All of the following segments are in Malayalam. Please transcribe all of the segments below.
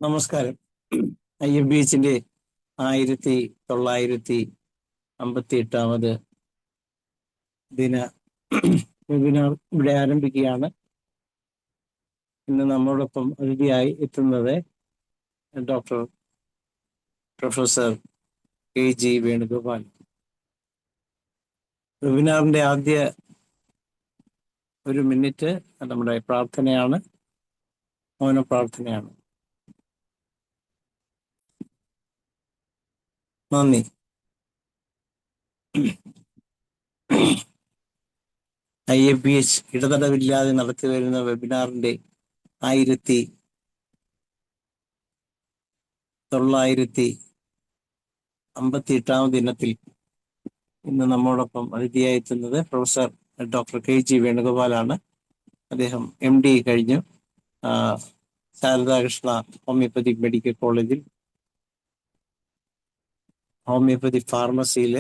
നമസ്കാരം. IFBHന്റെ 1958 ദിന വെബിനാർ ഇവിടെ ആരംഭിക്കുകയാണ്. ഇന്ന് നമ്മളോടൊപ്പം അതിഥിയായി എത്തുന്നത് പ്രൊഫസർ KG വേണുഗോപാൽ. വെബിനാറിന്റെ ആദ്യ 1 മിനിറ്റ് നമ്മുടെ പ്രാർത്ഥനയാണ്, മൗന പ്രാർത്ഥനയാണ്. നന്ദി. IFBH ഇടതടവില്ലാതെ നടത്തി വരുന്ന വെബിനാറിന്റെ 1958 ദിനത്തിൽ ഇന്ന് നമ്മോടൊപ്പം അതിഥിയായി എത്തുന്നത് പ്രൊഫസർ ഡോക്ടർ KG വേണുഗോപാലാണ്. അദ്ദേഹം MD കഴിഞ്ഞു. ശാരദാകൃഷ്ണ ഹോമിയോപ്പതിക് മെഡിക്കൽ കോളേജിൽ ഹോമിയോപ്പതി ഫാർമസിയിൽ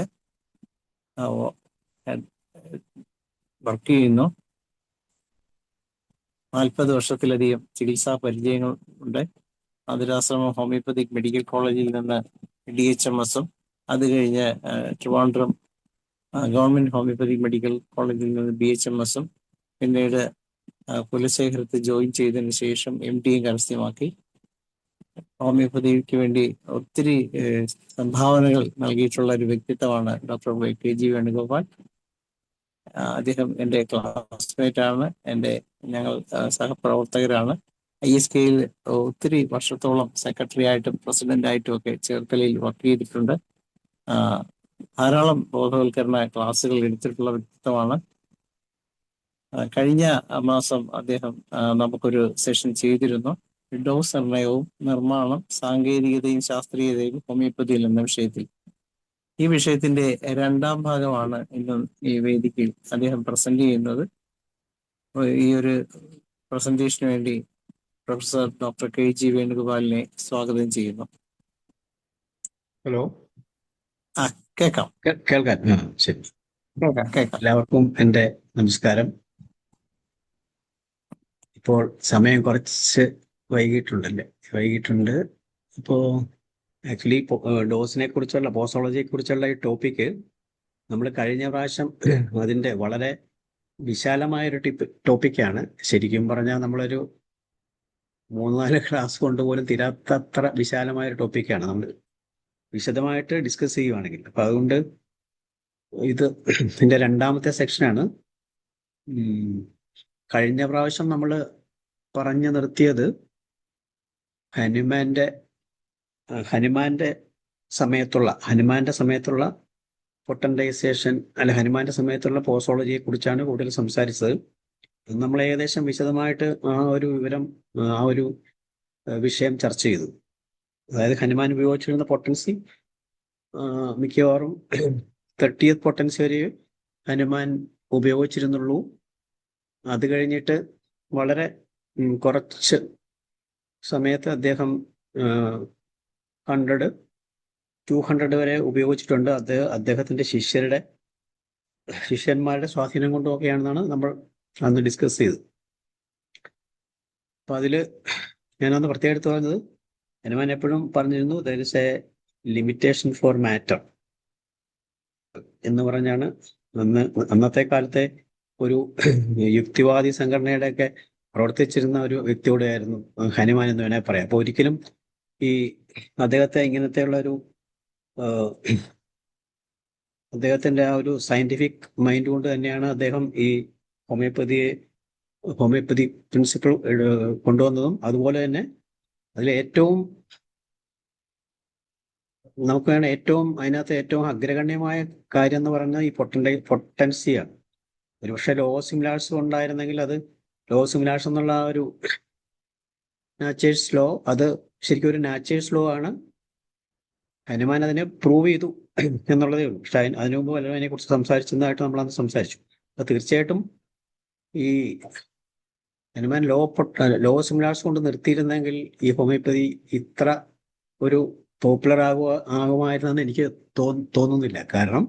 വർക്ക് ചെയ്യുന്നു. 40 വർഷത്തിലധികം ചികിത്സാ പരിചയങ്ങൾ ഉണ്ട്. ആതുരാശ്രമം ഹോമിയോപ്പതിക് മെഡിക്കൽ കോളേജിൽ നിന്ന് DHMS-ഉം അത് കഴിഞ്ഞ് ട്രിവാൻഡ്രം ഗവൺമെന്റ് ഹോമിയോപ്പതിക് മെഡിക്കൽ കോളേജിൽ നിന്ന് BHMS-ഉം പിന്നീട് കുലശേഖരത്ത് ജോയിൻ ചെയ്തതിന് ശേഷം MD-യും കരസ്ഥമാക്കി. ഹോമിയോപ്പതിക്ക് വേണ്ടി ഒത്തിരി സംഭാവനകൾ നൽകിയിട്ടുള്ള ഒരു വ്യക്തിത്വമാണ് ഡോക്ടർ KG വേണുഗോപാൽ. അദ്ദേഹം എൻ്റെ ക്ലാസ്മേറ്റ് ആണ്, ഞങ്ങൾ സഹപ്രവർത്തകരാണ്. ISK-യിൽ ഒത്തിരി വർഷത്തോളം സെക്രട്ടറി ആയിട്ടും പ്രസിഡന്റ് ആയിട്ടും ഒക്കെ ചേർത്തലയിൽ വർക്ക് ചെയ്തിട്ടുണ്ട്. ധാരാളം ബോധവൽക്കരണ ക്ലാസ്സുകൾ എടുത്തിട്ടുള്ള വ്യക്തിത്വമാണ്. കഴിഞ്ഞ മാസം അദ്ദേഹം നമുക്കൊരു സെഷൻ ചെയ്തിരുന്നു, ഡോസ് നിർണയവും നിർമ്മാണം, സാങ്കേതികതയും ശാസ്ത്രീയതയും ഹോമിയോപ്പതിയിൽ എന്ന വിഷയത്തിൽ. ഈ വിഷയത്തിന്റെ 2ാം ഭാഗമാണ് ഇന്ന് ഈ വേദിക്കയിൽ അദ്ദേഹം പ്രസന്റ് ചെയ്യുന്നത്. ഈ ഒരു പ്രസന്റേഷന് വേണ്ടി പ്രൊഫസർ ഡോക്ടർ KG വേണുഗോപാലിനെ സ്വാഗതം ചെയ്യുന്നു. ഹലോ, കേൾക്കാം. കേൾക്കാൻ ശരി. കേൾക്കാം. എല്ലാവർക്കും എൻ്റെ നമസ്കാരം. ഇപ്പോൾ സമയം കുറച്ച് വൈകിട്ടുണ്ട്. ഇപ്പോൾ ആക്ച്വലി ഡോസിനെ കുറിച്ചുള്ള പോസോളജിയെ കുറിച്ചുള്ള ഈ ടോപ്പിക്ക് നമ്മൾ കഴിഞ്ഞ പ്രാവശ്യം അതിൻ്റെ വളരെ വിശാലമായൊരു ടോപ്പിക്കാണ്. ശരിക്കും പറഞ്ഞാൽ നമ്മളൊരു 3-4 ക്ലാസ് കൊണ്ടുപോലും തീരാത്തത്ര വിശാലമായൊരു ടോപ്പിക്കാണ് നമ്മൾ വിശദമായിട്ട് ഡിസ്കസ് ചെയ്യുവാണെങ്കിൽ. അപ്പം അതുകൊണ്ട് ഇതിൻ്റെ 2ാമത്തെ സെക്ഷനാണ്. കഴിഞ്ഞ പ്രാവശ്യം നമ്മൾ പറഞ്ഞു നിർത്തിയത് ഹനുമാന്റെ സമയത്തുള്ള പൊട്ടൻഡൈസേഷൻ ഹനുമാന്റെ സമയത്തുള്ള പോസോളജിയെ കുറിച്ചാണ് കൂടുതൽ സംസാരിച്ചത്. നമ്മൾ ഏകദേശം വിശദമായിട്ട് ആ ഒരു വിഷയം ചർച്ച ചെയ്തു. അതായത് ഹനുമാൻ ഉപയോഗിച്ചിരുന്ന പൊട്ടൻസി മിക്കവാറും 30th പൊട്ടൻസി വരെ ഹനുമാൻ ഉപയോഗിച്ചിരുന്നുള്ളൂ. അത് കഴിഞ്ഞിട്ട് വളരെ കുറച്ച് സമയത്ത് അദ്ദേഹം 100-200 വരെ ഉപയോഗിച്ചിട്ടുണ്ട്. അദ്ദേഹത്തിന്റെ ശിഷ്യന്മാരുടെ സ്വാധീനം കൊണ്ടുമൊക്കെയാണെന്നാണ് നമ്മൾ അന്ന് ഡിസ്കസ് ചെയ്തത്. അപ്പൊ അതില് ഞാനന്ന് പ്രത്യേകം എടുത്തു പറഞ്ഞത്, ഹനുമാൻ എപ്പോഴും പറഞ്ഞിരുന്നു there is a limitation for matter എന്ന് പറഞ്ഞാണ് അന്നത്തെ കാലത്തെ ഒരു യുക്തിവാദി സംഘടനയുടെയൊക്കെ പ്രവർത്തിച്ചിരുന്ന ഒരു വ്യക്തിയോടെയായിരുന്നു ഹനുമാൻ എന്ന് വേണേൽ പറയാം. അപ്പൊ ഒരിക്കലും ഈ അദ്ദേഹത്തിന്റെ ആ ഒരു സയന്റിഫിക് മൈൻഡ് കൊണ്ട് തന്നെയാണ് അദ്ദേഹം ഈ ഹോമിയോപ്പതി പ്രിൻസിപ്പിൾ കൊണ്ടുവന്നതും. അതുപോലെ തന്നെ അതിനകത്ത് ഏറ്റവും അഗ്രഗണ്യമായ കാര്യം എന്ന് പറഞ്ഞാൽ ഈ പൊട്ടൻസിയാണ്. ഒരുപക്ഷെ ലോ സിമിലാർസ് ഉണ്ടായിരുന്നെങ്കിൽ അത് ലോ സിമിലാർസ് എന്നുള്ള ആ ഒരു നാച്ചേഴ്സ് ലോ, അത് ശരിക്കും ഒരു നാച്ചേഴ്സ് ലോ ആണ്. ഹനുമാൻ അതിനെ പ്രൂവ് ചെയ്തു എന്നുള്ളതേ ഉള്ളൂ. പക്ഷെ അതിനു മുമ്പ് അതിനെ കുറിച്ച് സംസാരിച്ചതായിട്ട് നമ്മളന്ന് സംസാരിച്ചു. അപ്പൊ തീർച്ചയായിട്ടും ഈ ഹനുമാൻ ലോ സിമിലാർസ് കൊണ്ട് നിർത്തിയിരുന്നെങ്കിൽ ഈ ഹോമിയോപ്പതി ഇത്ര ഒരു പോപ്പുലർ ആകുമായിരുന്നെന്ന് എനിക്ക് തോന്നുന്നില്ല. കാരണം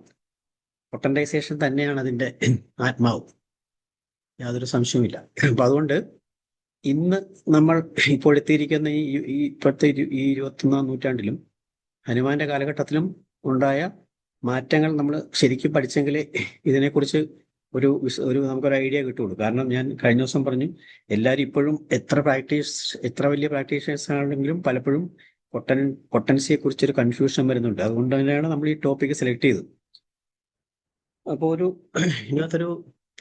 പൊട്ടൻഡൈസേഷൻ തന്നെയാണ് അതിൻ്റെ ആത്മാവ്, യാതൊരു സംശയവുമില്ല. അപ്പൊ അതുകൊണ്ട് ഇന്ന് നമ്മൾ ഇപ്പോൾ എത്തിയിരിക്കുന്ന ഈ ഇപ്പോഴത്തെ ഈ 21-ാം നൂറ്റാണ്ടിലും ഹനുമാന്റെ കാലഘട്ടത്തിലും ഉണ്ടായ മാറ്റങ്ങൾ നമ്മൾ ശരിക്കും പഠിച്ചെങ്കിലേ ഇതിനെക്കുറിച്ച് ഒരു നമുക്കൊരു ഐഡിയ കിട്ടുള്ളൂ. കാരണം ഞാൻ കഴിഞ്ഞ ദിവസം പറഞ്ഞു, എല്ലാവരും ഇപ്പോഴും എത്ര വലിയ പ്രാക്ടീഷണേഴ്സ് ആണെങ്കിലും പലപ്പോഴും പൊട്ടൻസിയെ കുറിച്ചൊരു കൺഫ്യൂഷൻ വരുന്നുണ്ട്. അതുകൊണ്ട് തന്നെയാണ് നമ്മൾ ഈ ടോപ്പിക്ക് സെലക്ട് ചെയ്തത്. അപ്പോൾ ഇതിനകത്തൊരു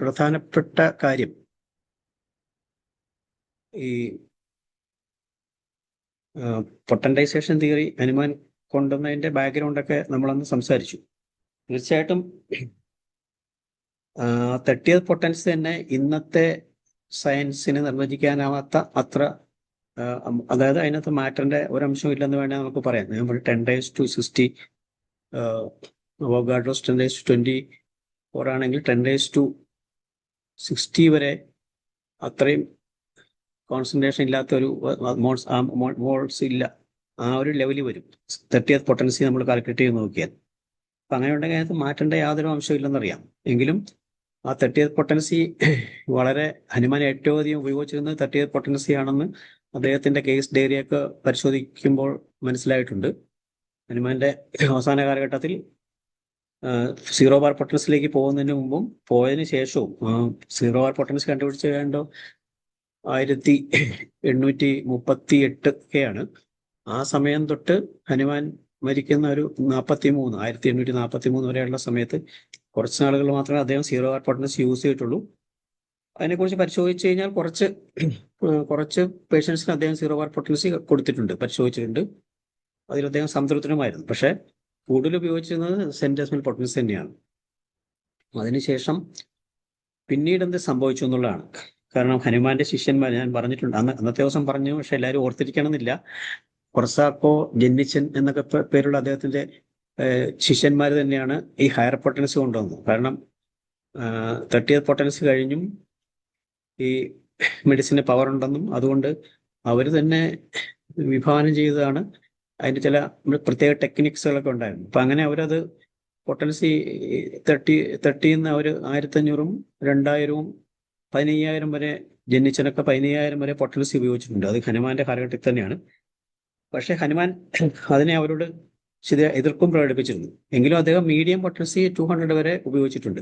പ്രധാനപ്പെട്ട കാര്യം ഈ പൊട്ടൻറ്റൈസേഷൻ തിയറി ഹനുമാൻ കൊണ്ടുവന്നതിന്റെ ബാക്ക്ഗ്രൗണ്ടൊക്കെ നമ്മളന്ന് സംസാരിച്ചു. തീർച്ചയായിട്ടും 30th പൊട്ടൻസി തന്നെ ഇന്നത്തെ സയൻസിന് നിർവചിക്കാനാവാത്ത അത്ര അതായത് അതിനകത്ത് മാറ്ററിന്റെ ഒരംശവും ഇല്ലെന്ന് വേണേൽ നമുക്ക് പറയാം. നമ്മൾ 10⁻60 അവോഗാഡ്രോസ് 10⁻24 ആണെങ്കിൽ 10⁻60 വരെ അത്രയും കോൺസെൻട്രേഷൻ ഇല്ലാത്ത ഒരു മോൾസ് ഇല്ല, ആ ഒരു ലെവലിൽ വരും 30th പൊട്ടൻസി നമ്മൾ കാൽക്കുലേറ്റ് ചെയ്ത് നോക്കിയാൽ. അപ്പം അങ്ങനെ ഉണ്ടെങ്കിൽ അതിനകത്ത് മാറ്റേണ്ട യാതൊരു അംശവും ഇല്ലെന്നറിയാം. എങ്കിലും ആ 30th പൊട്ടൻസി വളരെ ഹനുമാൻ ഏറ്റവും അധികം ഉപയോഗിച്ചിരുന്നത് 30th പൊട്ടൻസി ആണെന്ന് അദ്ദേഹത്തിന്റെ കേസ് ഡയറിയൊക്കെ പരിശോധിക്കുമ്പോൾ മനസ്സിലായിട്ടുണ്ട്. ഹനുമാന്റെ അവസാന കാലഘട്ടത്തിൽ 0 ബാർ പൊട്ടൻസിലേക്ക് പോകുന്നതിന് മുമ്പും പോയതിനു ശേഷവും 0 ബാർ പൊട്ടൻസി കണ്ടുപിടിച്ച് വേണ്ടോ 1838 ഒക്കെയാണ്. ആ സമയം തൊട്ട് ഹനുമാൻ മരിക്കുന്ന ഒരു 1843 വരെയുള്ള സമയത്ത് കുറച്ച് നാളുകൾ മാത്രമേ അദ്ദേഹം 0 ബാർ പൊട്ടൻസി യൂസ് ചെയ്തിട്ടുള്ളൂ. അതിനെക്കുറിച്ച് പരിശോധിച്ച് കഴിഞ്ഞാൽ കുറച്ച് പേഷ്യൻസിന് അദ്ദേഹം 0 ബാർ പൊട്ടൻസി പരിശോധിച്ചിട്ടുണ്ട്. അതിൽ അദ്ദേഹം സംതൃപ്തനുമായിരുന്നു. പക്ഷെ കൂടുതൽ ഉപയോഗിച്ചിരുന്നത് സെന്റ് പൊട്ടൻസി തന്നെയാണ്. അതിനുശേഷം പിന്നീട് എന്ത് സംഭവിച്ചു എന്നുള്ളതാണ്. കാരണം ഹനുമാന്റെ ശിഷ്യന്മാർ ഞാൻ പറഞ്ഞിട്ടുണ്ട്, അന്നത്തെ ദിവസം പറഞ്ഞു, പക്ഷെ എല്ലാവരും ഓർത്തിരിക്കണമെന്നില്ല. കൊർസാക്കോ, ജെന്നിച്ചൻ എന്നൊക്കെ പേരുള്ള അദ്ദേഹത്തിന്റെ ശിഷ്യന്മാർ തന്നെയാണ് ഈ ഹയർ പൊട്ടൻസി കൊണ്ടുവന്നത്. കാരണം 30th പൊട്ടൻസി കഴിഞ്ഞും ഈ മെഡിസിന് പവർ ഉണ്ടെന്നും അതുകൊണ്ട് അവർ തന്നെ വിഭാവനം ചെയ്തതാണ്. അതിന്റെ ചില പ്രത്യേക ടെക്നിക്സുകളൊക്കെ ഉണ്ടായിരുന്നു. അപ്പൊ അങ്ങനെ അവരത് പൊട്ടൻസി 30 അവർ 1500-ഉം 2000-ഉം 15,000 വരെ, ജെന്നിച്ചനൊക്കെ 15,000 വരെ പൊട്ടൻസി ഉപയോഗിച്ചിട്ടുണ്ട്. അത് ഹനുമാന്റെ കാലഘട്ടത്തിൽ തന്നെയാണ്. പക്ഷെ ഹനുമാൻ അതിനെ അവരോട് എതിർപ്പും പ്രകടിപ്പിച്ചിരുന്നു. എങ്കിലും അദ്ദേഹം മീഡിയം പൊട്ടൻസി 200 വരെ ഉപയോഗിച്ചിട്ടുണ്ട്.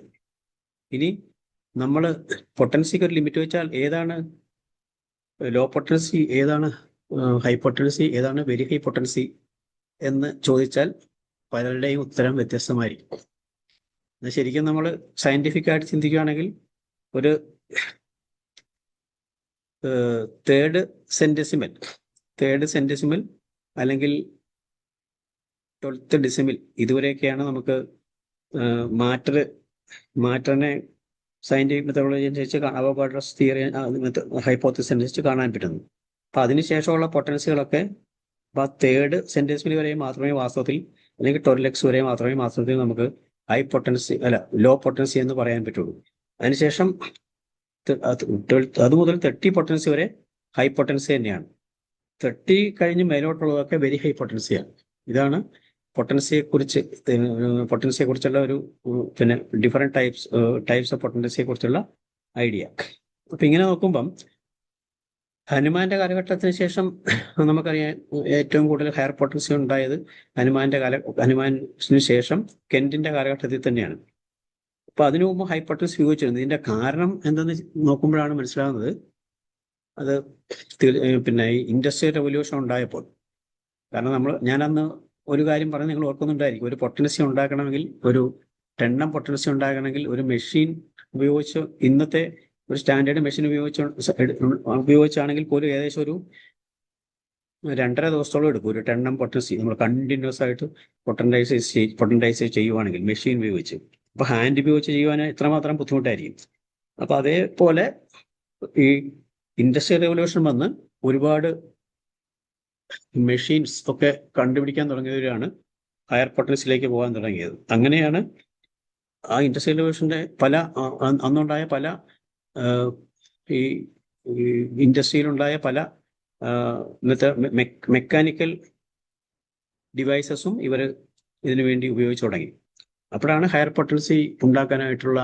ഇനി നമ്മൾ പൊട്ടൻസിക്ക് ഒരു ലിമിറ്റ് വെച്ചാൽ ഏതാണ് ലോ പൊട്ടൻസി, ഏതാണ് ഹൈ പൊട്ടൻസി, ഏതാണ് വെരി ഹൈ പൊട്ടൻസി എന്ന് ചോദിച്ചാൽ പലരുടെയും ഉത്തരം വ്യത്യസ്തമായിരിക്കും. ശരിക്കും നമ്മൾ സയന്റിഫിക് ആയിട്ട് ചിന്തിക്കുകയാണെങ്കിൽ ഒരു തേർഡ് സെന്റിസിമൽ അല്ലെങ്കിൽ 12th ഡെസിമൽ ഇതുവരെയൊക്കെയാണ് നമുക്ക് മാറ്ററിനെ സയന്റിഫിക് മെത്തഡോളജി അനുസരിച്ച് അവോഗാഡ്രോസ് തിയറി ഹൈപ്പോത്തസിസ് അനുസരിച്ച് കാണാൻ പറ്റുന്നത്. അപ്പൊ അതിനുശേഷമുള്ള പൊട്ടൻസികളൊക്കെ 3rd സെന്റിസിമൽ വരെ മാത്രമേ വാസ്തവത്തിൽ, അല്ലെങ്കിൽ 12x വരെ മാത്രമേ വാസ്തവത്തിൽ നമുക്ക് ലോ പൊട്ടൻസി എന്ന് പറയാൻ പറ്റുള്ളൂ. അതിനുശേഷം അത് മുതൽ 30 പൊട്ടൻസി വരെ ഹൈ പൊട്ടൻസി തന്നെയാണ്. 30 കഴിഞ്ഞ് മേലോട്ടുള്ളതൊക്കെ വെരി ഹൈ പൊട്ടൻസിയാണ്. ഇതാണ് പൊട്ടൻസിയെ കുറിച്ചുള്ള ഒരു പിന്നെ ഡിഫറെന്റ് ടൈപ്സ് ഓഫ് പൊട്ടൻസിയെ കുറിച്ചുള്ള ഐഡിയ. അപ്പൊ ഇങ്ങനെ നോക്കുമ്പം ഹനുമാന്റെ കാലഘട്ടത്തിന് ശേഷം നമുക്കറിയാം ഏറ്റവും കൂടുതൽ ഹയർ പൊട്ടൻസി ഉണ്ടായത് ഹനുമാന് ശേഷം കെന്റിന്റെ കാലഘട്ടത്തിൽ തന്നെയാണ്. അപ്പൊ അതിനു മുമ്പ് ഹൈ പൊട്ടൻസി ഉപയോഗിച്ചിരുന്നു. ഇതിന്റെ കാരണം എന്തെന്ന് നോക്കുമ്പോഴാണ് മനസ്സിലാകുന്നത്, അത് പിന്നെ ഈ ഇൻഡസ്ട്രിയൽ റെവല്യൂഷൻ ഉണ്ടായപ്പോൾ. കാരണം ഞാനന്ന് ഒരു കാര്യം പറഞ്ഞ് നിങ്ങൾ ഓർക്കുന്നുണ്ടായിരിക്കും, ഒരു പൊട്ടൻസി ഉണ്ടാക്കണമെങ്കിൽ, ഒരു 10 പൊട്ടൻസി ഉണ്ടാക്കണമെങ്കിൽ ഒരു മെഷീൻ ഉപയോഗിച്ച്, ഇന്നത്തെ ഒരു സ്റ്റാൻഡേർഡ് മെഷീൻ ഉപയോഗിച്ചാണെങ്കിൽ പോലും ഏകദേശം ഒരു 2.5 ദിവസത്തോളം എടുക്കും ഒരു 10 പൊട്ടൻസി നമ്മൾ കണ്ടിന്യൂസ് ആയിട്ട് പൊട്ടൻറ്റൈസ് ചെയ്യുവാണെങ്കിൽ മെഷീൻ ഉപയോഗിച്ച്. അപ്പൊ ഹാൻഡ് ഉപയോഗിച്ച് ചെയ്യുവാൻ ഇത്രമാത്രം ബുദ്ധിമുട്ടായിരിക്കും. അപ്പൊ അതേപോലെ ഈ ഇൻഡസ്ട്രിയൽ റെവല്യൂഷൻ വന്ന് ഒരുപാട് മെഷീൻസ് ഒക്കെ കണ്ടുപിടിക്കാൻ തുടങ്ങിയവരാണ് ഹയർ പൊട്ടൻസിയിലേക്ക് പോകാൻ തുടങ്ങിയത്. അങ്ങനെയാണ് ആ ഇൻഡസ്ട്രിയൽ റെവല്യൂഷന്റെ അന്നുണ്ടായ പല ഈ ഇൻഡസ്ട്രിയിലുണ്ടായ പല മെക്കാനിക്കൽ ഡിവൈസസും ഇവർ ഇതിനു വേണ്ടി ഉപയോഗിച്ചു തുടങ്ങി. അപ്പോഴാണ് ഹയർ പൊട്ടൻസി ഉണ്ടാക്കാനായിട്ടുള്ള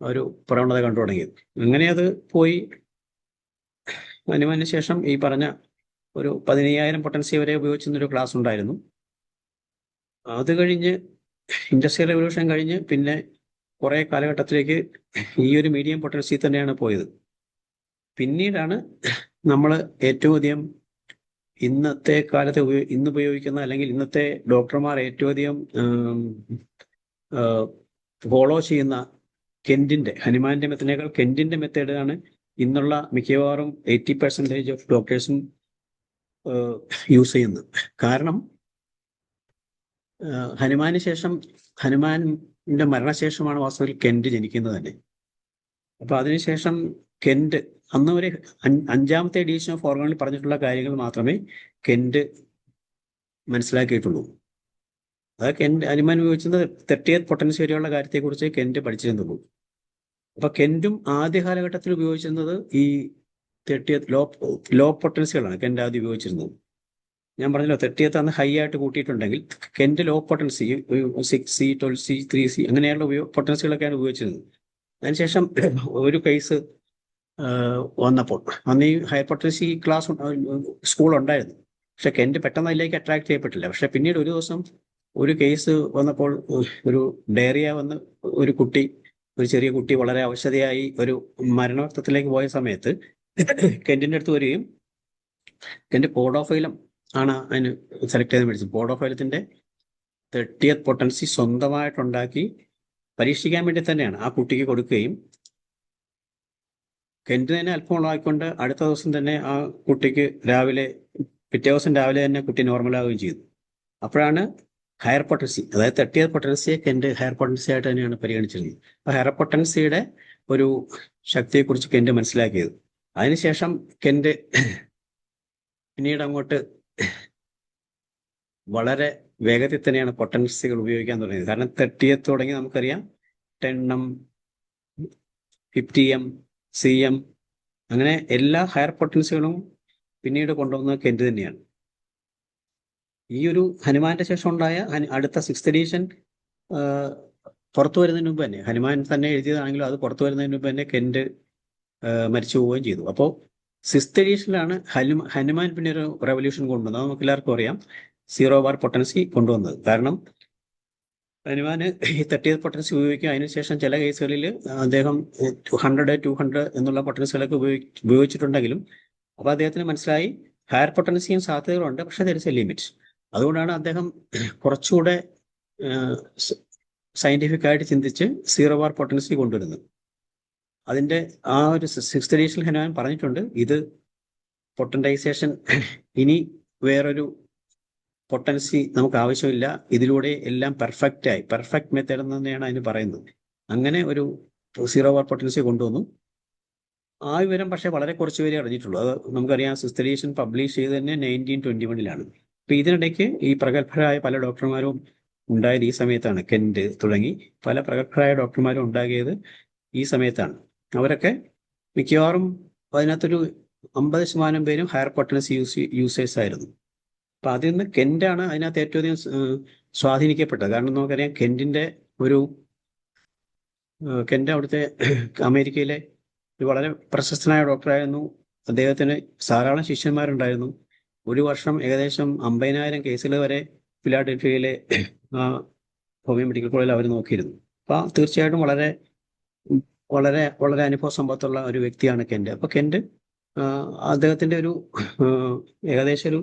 ഒരു പ്രവണത കണ്ടു തുടങ്ങിയത്. അങ്ങനെ അത് പോയി ഹനുമാന് ശേഷം ഈ പറഞ്ഞ ഒരു 15,000 പൊട്ടൻസി വരെ ഉപയോഗിച്ചിരുന്നൊരു ക്ലാസ് ഉണ്ടായിരുന്നു. അത് കഴിഞ്ഞ് ഇൻഡസ്ട്രിയൽ റെവല്യൂഷൻ കഴിഞ്ഞ് പിന്നെ കുറേ കാലഘട്ടത്തിലേക്ക് ഈ ഒരു മീഡിയം പൊട്ടൻസി തന്നെയാണ് പോയത്. പിന്നീടാണ് നമ്മൾ ഏറ്റവും അധികം ഇന്നത്തെ കാലത്ത് ഇന്ന് ഉപയോഗിക്കുന്ന അല്ലെങ്കിൽ ഇന്നത്തെ ഡോക്ടർമാർ ഏറ്റവും അധികം ഫോളോ ചെയ്യുന്ന ഹനുമാന്റെ മെത്തഡിനേക്കാൾ കെന്റിന്റെ മെത്തേഡാണ് ഇന്നുള്ള മിക്കവാറും 80% ഓഫ് ഡോക്ടേഴ്സും യൂസ് ചെയ്യുന്നത്. കാരണം ഹനുമാന്റെ മരണശേഷമാണ് വാസ്തവത്തിൽ കെന്റ് ജനിക്കുന്നത് തന്നെ. അപ്പൊ അതിനുശേഷം കെന്റ് അന്ന് ഒരു 5ാമത്തെ എഡിഷൻ ഓഫ് ഓർഗനിൽ പറഞ്ഞിട്ടുള്ള കാര്യങ്ങൾ മാത്രമേ കെന്റ് മനസ്സിലാക്കിയിട്ടുള്ളൂ. അത് ഹനുമാൻ ഉപയോഗിച്ചത് 30th പൊട്ടൻസി വരെയുള്ള കാര്യത്തെക്കുറിച്ച് കെന്റ് പഠിച്ചിരുന്നുള്ളൂ. അപ്പൊ കെന്റും ആദ്യ കാലഘട്ടത്തിൽ ഉപയോഗിച്ചിരുന്നത് ഈ 30th ലോ പൊട്ടൻസികളാണ് കെന്റ് ആദ്യം ഉപയോഗിച്ചിരുന്നത്. ഞാൻ പറഞ്ഞല്ലോ 30th അന്ന് ഹൈ ആയിട്ട് കൂട്ടിയിട്ടുണ്ടെങ്കിൽ Kent law potency 6C 12C 3C അങ്ങനെയുള്ള പൊട്ടൻസികളൊക്കെയാണ് ഉപയോഗിച്ചിരുന്നത്. അതിനുശേഷം ഒരു കേസ് വന്നപ്പോൾ അന്ന് ഈ ഹയർ പൊട്ടൻസി സ്കൂൾ ഉണ്ടായിരുന്നു. പക്ഷെ കെന്റ് പെട്ടെന്ന് അതിലേക്ക് അട്രാക്ട് ചെയ്യപ്പെട്ടില്ല. പക്ഷെ പിന്നീട് ഒരു ദിവസം ഒരു കേസ് വന്നപ്പോൾ ഒരു ഡയറിയ വന്ന് ഒരു ചെറിയ കുട്ടി വളരെ അവശതയായി ഒരു മരണവർത്ഥത്തിലേക്ക് പോയ സമയത്ത് കെന്റിന്റെ അടുത്ത് വരികയും കെന്റ് പോഡോഫൈലം ആണ് അതിന് സെലക്ട് ചെയ്ത് മേടിച്ചത്. പോഡോഫൈലത്തിന്റെ 30th പൊട്ടൻസി സ്വന്തമായിട്ടുണ്ടാക്കി പരീക്ഷിക്കാൻ വേണ്ടി തന്നെയാണ് ആ കുട്ടിക്ക് കൊടുക്കുകയും കെന്റ് തന്നെ അല്പം ഉള്ളതായിക്കൊണ്ട് അടുത്ത ദിവസം തന്നെ ആ കുട്ടിക്ക് പിറ്റേ ദിവസം രാവിലെ തന്നെ കുട്ടി നോർമലാവുകയും ചെയ്തു. അപ്പോഴാണ് ഹയർ പൊട്ടൻസി, അതായത് 30th പൊട്ടൻസിയെ കെന്റ് ഹയർ പൊട്ടൻസി ആയിട്ട് തന്നെയാണ് പരിഗണിച്ചിരുന്നത്. അപ്പൊ ഹയർ പൊട്ടൻസിയുടെ ഒരു ശക്തിയെക്കുറിച്ച് കെന്റ് മനസ്സിലാക്കിയത്. അതിനുശേഷം കെന്റ് പിന്നീട് അങ്ങോട്ട് വളരെ വേഗത്തിൽ തന്നെയാണ് പൊട്ടൻസികൾ ഉപയോഗിക്കാൻ തുടങ്ങിയത്. കാരണം 30th തുടങ്ങി നമുക്കറിയാം 10M 50M CM അങ്ങനെ എല്ലാ ഹയർ പൊട്ടൻസികളും പിന്നീട് കൊണ്ടുവന്നത് കെന്റ് തന്നെയാണ്. ഈ ഒരു ഹനുമാന്റെ ശേഷം ഉണ്ടായ അടുത്ത 6th എഡിഷൻ പുറത്തു വരുന്നതിന് മുമ്പ് തന്നെ, ഹനുമാൻ തന്നെ എഴുതിയതാണെങ്കിലും അത് പുറത്തു വരുന്നതിന് മുമ്പ് തന്നെ കെന്റ് മരിച്ചു പോവുകയും ചെയ്തു. അപ്പോൾ 6th എഡിഷനിലാണ് ഹനുമാൻ പിന്നെ ഒരു റെവല്യൂഷൻ കൊണ്ടുവന്നത്. അത് നമുക്ക് എല്ലാവർക്കും അറിയാം, 0 ബാർ പൊട്ടൻസി കൊണ്ടുവന്നത്. കാരണം ഹനുമാന് ഈ 30th പൊട്ടൻസി ഉപയോഗിക്കുക. അതിനുശേഷം ചില കേസുകളിൽ അദ്ദേഹം 100 200 എന്നുള്ള പൊട്ടൻസികളൊക്കെ ഉപയോഗിച്ചിട്ടുണ്ടെങ്കിലും അപ്പൊ അദ്ദേഹത്തിന് മനസ്സിലായി ഹയർ പൊട്ടൻസിയും സാധ്യതകളുണ്ട്, പക്ഷെ ദർ ഇസ് എ ലിമിറ്റ്. അതുകൊണ്ടാണ് അദ്ദേഹം കുറച്ചുകൂടെ സയന്റിഫിക് ആയിട്ട് ചിന്തിച്ച് 0 ബാർ പൊട്ടൻസി കൊണ്ടുവരുന്നത്. അതിന്റെ ആ ഒരു 6th എഡിഷനിൽ ഹനുമാൻ പറഞ്ഞിട്ടുണ്ട്, ഇത് പൊട്ടൻറ്റൈസേഷൻ ഇനി വേറൊരു പൊട്ടൻസി നമുക്ക് ആവശ്യമില്ല, ഇതിലൂടെ എല്ലാം പെർഫെക്റ്റ് മെത്തേഡ് എന്ന് തന്നെയാണ് അതിന് പറയുന്നത്. അങ്ങനെ ഒരു 0 ബാർ പൊട്ടൻസി കൊണ്ടുവന്നു. ആ വിവരം പക്ഷെ വളരെ കുറച്ച് പേരെ അറിഞ്ഞിട്ടുള്ളൂ. അത് നമുക്കറിയാം 6th എഡിഷൻ പബ്ലിഷ് ചെയ്ത് തന്നെ 1921 അപ്പൊ ഇതിനിടയ്ക്ക് ഈ പ്രഗത്ഭരായ പല ഡോക്ടർമാരും ഉണ്ടായത് ഈ സമയത്താണ്. കെന്റ് തുടങ്ങി പല പ്രഗത്ഭരായ ഡോക്ടർമാരും ഉണ്ടാകിയത് ഈ സമയത്താണ്. അവരൊക്കെ മിക്കവാറും അതിനകത്തൊരു 50% പേരും ഹയർ പൊട്ടൻസി യൂസേഴ്സ് ആയിരുന്നു. അപ്പൊ അതിൽ നിന്ന് കെന്റാണ് അതിനകത്ത് ഏറ്റവും അധികം സ്വാധീനിക്കപ്പെട്ടത്. കാരണം നമുക്കറിയാം കെന്റ് അവിടുത്തെ അമേരിക്കയിലെ ഒരു വളരെ പ്രശസ്തനായ ഡോക്ടറായിരുന്നു. അദ്ദേഹത്തിന് ധാരാളം ശിഷ്യന്മാരുണ്ടായിരുന്നു. ഒരു വർഷം ഏകദേശം 50,000 കേസുകൾ വരെ ഫിലാഡൽഫിയയിലെ ഹോമിയോ മെഡിക്കൽ കോളേജിൽ അവർ നോക്കിയിരുന്നു. അപ്പൊ തീർച്ചയായിട്ടും വളരെ വളരെ വളരെ അനുഭവ സമ്പത്തുള്ള ഒരു വ്യക്തിയാണ് കെന്റ്. അപ്പൊ കെന്റ് അദ്ദേഹത്തിന്റെ ഒരു ഏകദേശം ഒരു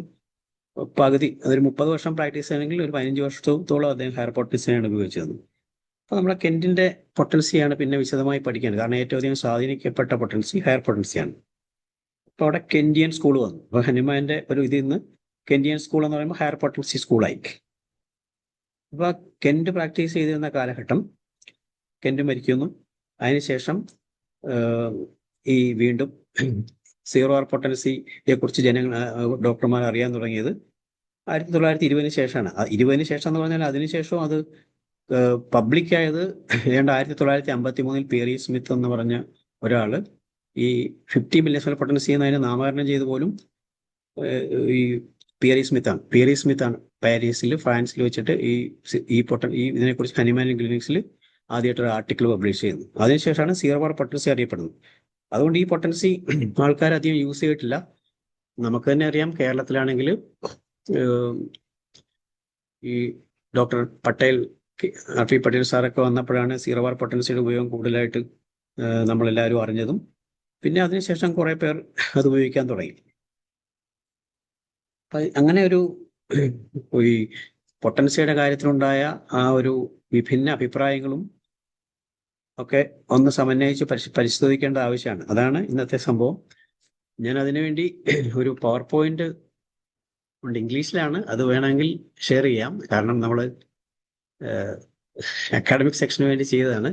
പകുതി, അതൊരു 30 വർഷം പ്രാക്ടീസ് ചെയ്യണമെങ്കിൽ ഒരു 15 വർഷത്തോളം അദ്ദേഹം ഹയർ പൊട്ടൻസിയാണ് ഉപയോഗിച്ചത്. അപ്പൊ നമ്മളെ കെന്റിന്റെ പൊട്ടൻസിയാണ് പിന്നെ വിശദമായി പഠിക്കേണ്ടത്. കാരണം ഏറ്റവും അധികം സ്വാധീനിക്കപ്പെട്ട പൊട്ടൻസി ഹയർ പൊട്ടൻസിയാണ്. അപ്പൊ അവിടെ കെന്റിയൻ സ്കൂൾ വന്നു. അപ്പൊ ഹനുമാന്റെ ഒരു ഇതിൽ നിന്ന് കെന്റിയൻ സ്കൂൾ എന്ന് പറയുമ്പോൾ ഹയർ പൊട്ടൻസി സ്കൂളായി. അപ്പൊ കെന്റ് പ്രാക്ടീസ് ചെയ്തിരുന്ന കാലഘട്ടം കെന്റ് മരിക്കുന്നു. അതിനുശേഷം ഈ വീണ്ടും 0 ബാർ പൊട്ടൻസിയെ കുറിച്ച് ഡോക്ടർമാർ അറിയാൻ തുടങ്ങിയത് 1920 ശേഷമാണ്. 20 ശേഷം എന്ന് പറഞ്ഞാൽ അതിനുശേഷം അത് പബ്ലിക്കായത് 1953 പിയറി സ്മിത്ത് എന്ന് പറഞ്ഞ ഒരാള് ഈ 50 മില്ലിയൻ പൊട്ടൻസി എന്നതിനെ നാമകരണം ചെയ്ത് പോലും ഈ പിയറി സ്മിത്ത് ആണ് പാരീസിൽ ഫ്രാൻസിൽ വെച്ചിട്ട് ഇതിനെക്കുറിച്ച് ഹനുമാൻ ക്ലിനിക്സിൽ ആദ്യമായിട്ടൊരു ആർട്ടിക്കിൾ പബ്ലിഷ് ചെയ്യുന്നത്. അതിനുശേഷമാണ് 0 ബാർ പൊട്ടൻസി അറിയപ്പെടുന്നത്. അതുകൊണ്ട് ഈ പൊട്ടൻസി ആൾക്കാർ അധികം യൂസ് ചെയ്തിട്ടില്ല. നമുക്ക് തന്നെ അറിയാം, കേരളത്തിലാണെങ്കിൽ ഈ ഡോക്ടർ പട്ടേൽ, RP പട്ടേൽ സാറൊക്കെ വന്നപ്പോഴാണ് സീറോ ബാർ പൊട്ടൻസിയുടെ ഉപയോഗം കൂടുതലായിട്ട് നമ്മളെല്ലാവരും അറിഞ്ഞതും. പിന്നെ അതിനുശേഷം കുറേ പേർ അത് ഉപയോഗിക്കാൻ തുടങ്ങി. അങ്ങനെ ഒരു ഈ പൊട്ടൻസിയുടെ കാര്യത്തിലുണ്ടായ ആ ഒരു വിഭിന്ന അഭിപ്രായങ്ങളും ഒക്കെ ഒന്ന് സമന്വയിച്ച് പരിശോധിക്കേണ്ട ആവശ്യമാണ്. അതാണ് ഇന്നത്തെ സംഭവം. ഞാൻ അതിനുവേണ്ടി ഒരു പവർ പോയിന്റ് ഉണ്ട്, ഇംഗ്ലീഷിലാണ്. അത് വേണമെങ്കിൽ ഷെയർ ചെയ്യാം, കാരണം നമ്മൾ അക്കാഡമിക് സെക്ഷന് വേണ്ടി ചെയ്തതാണ്.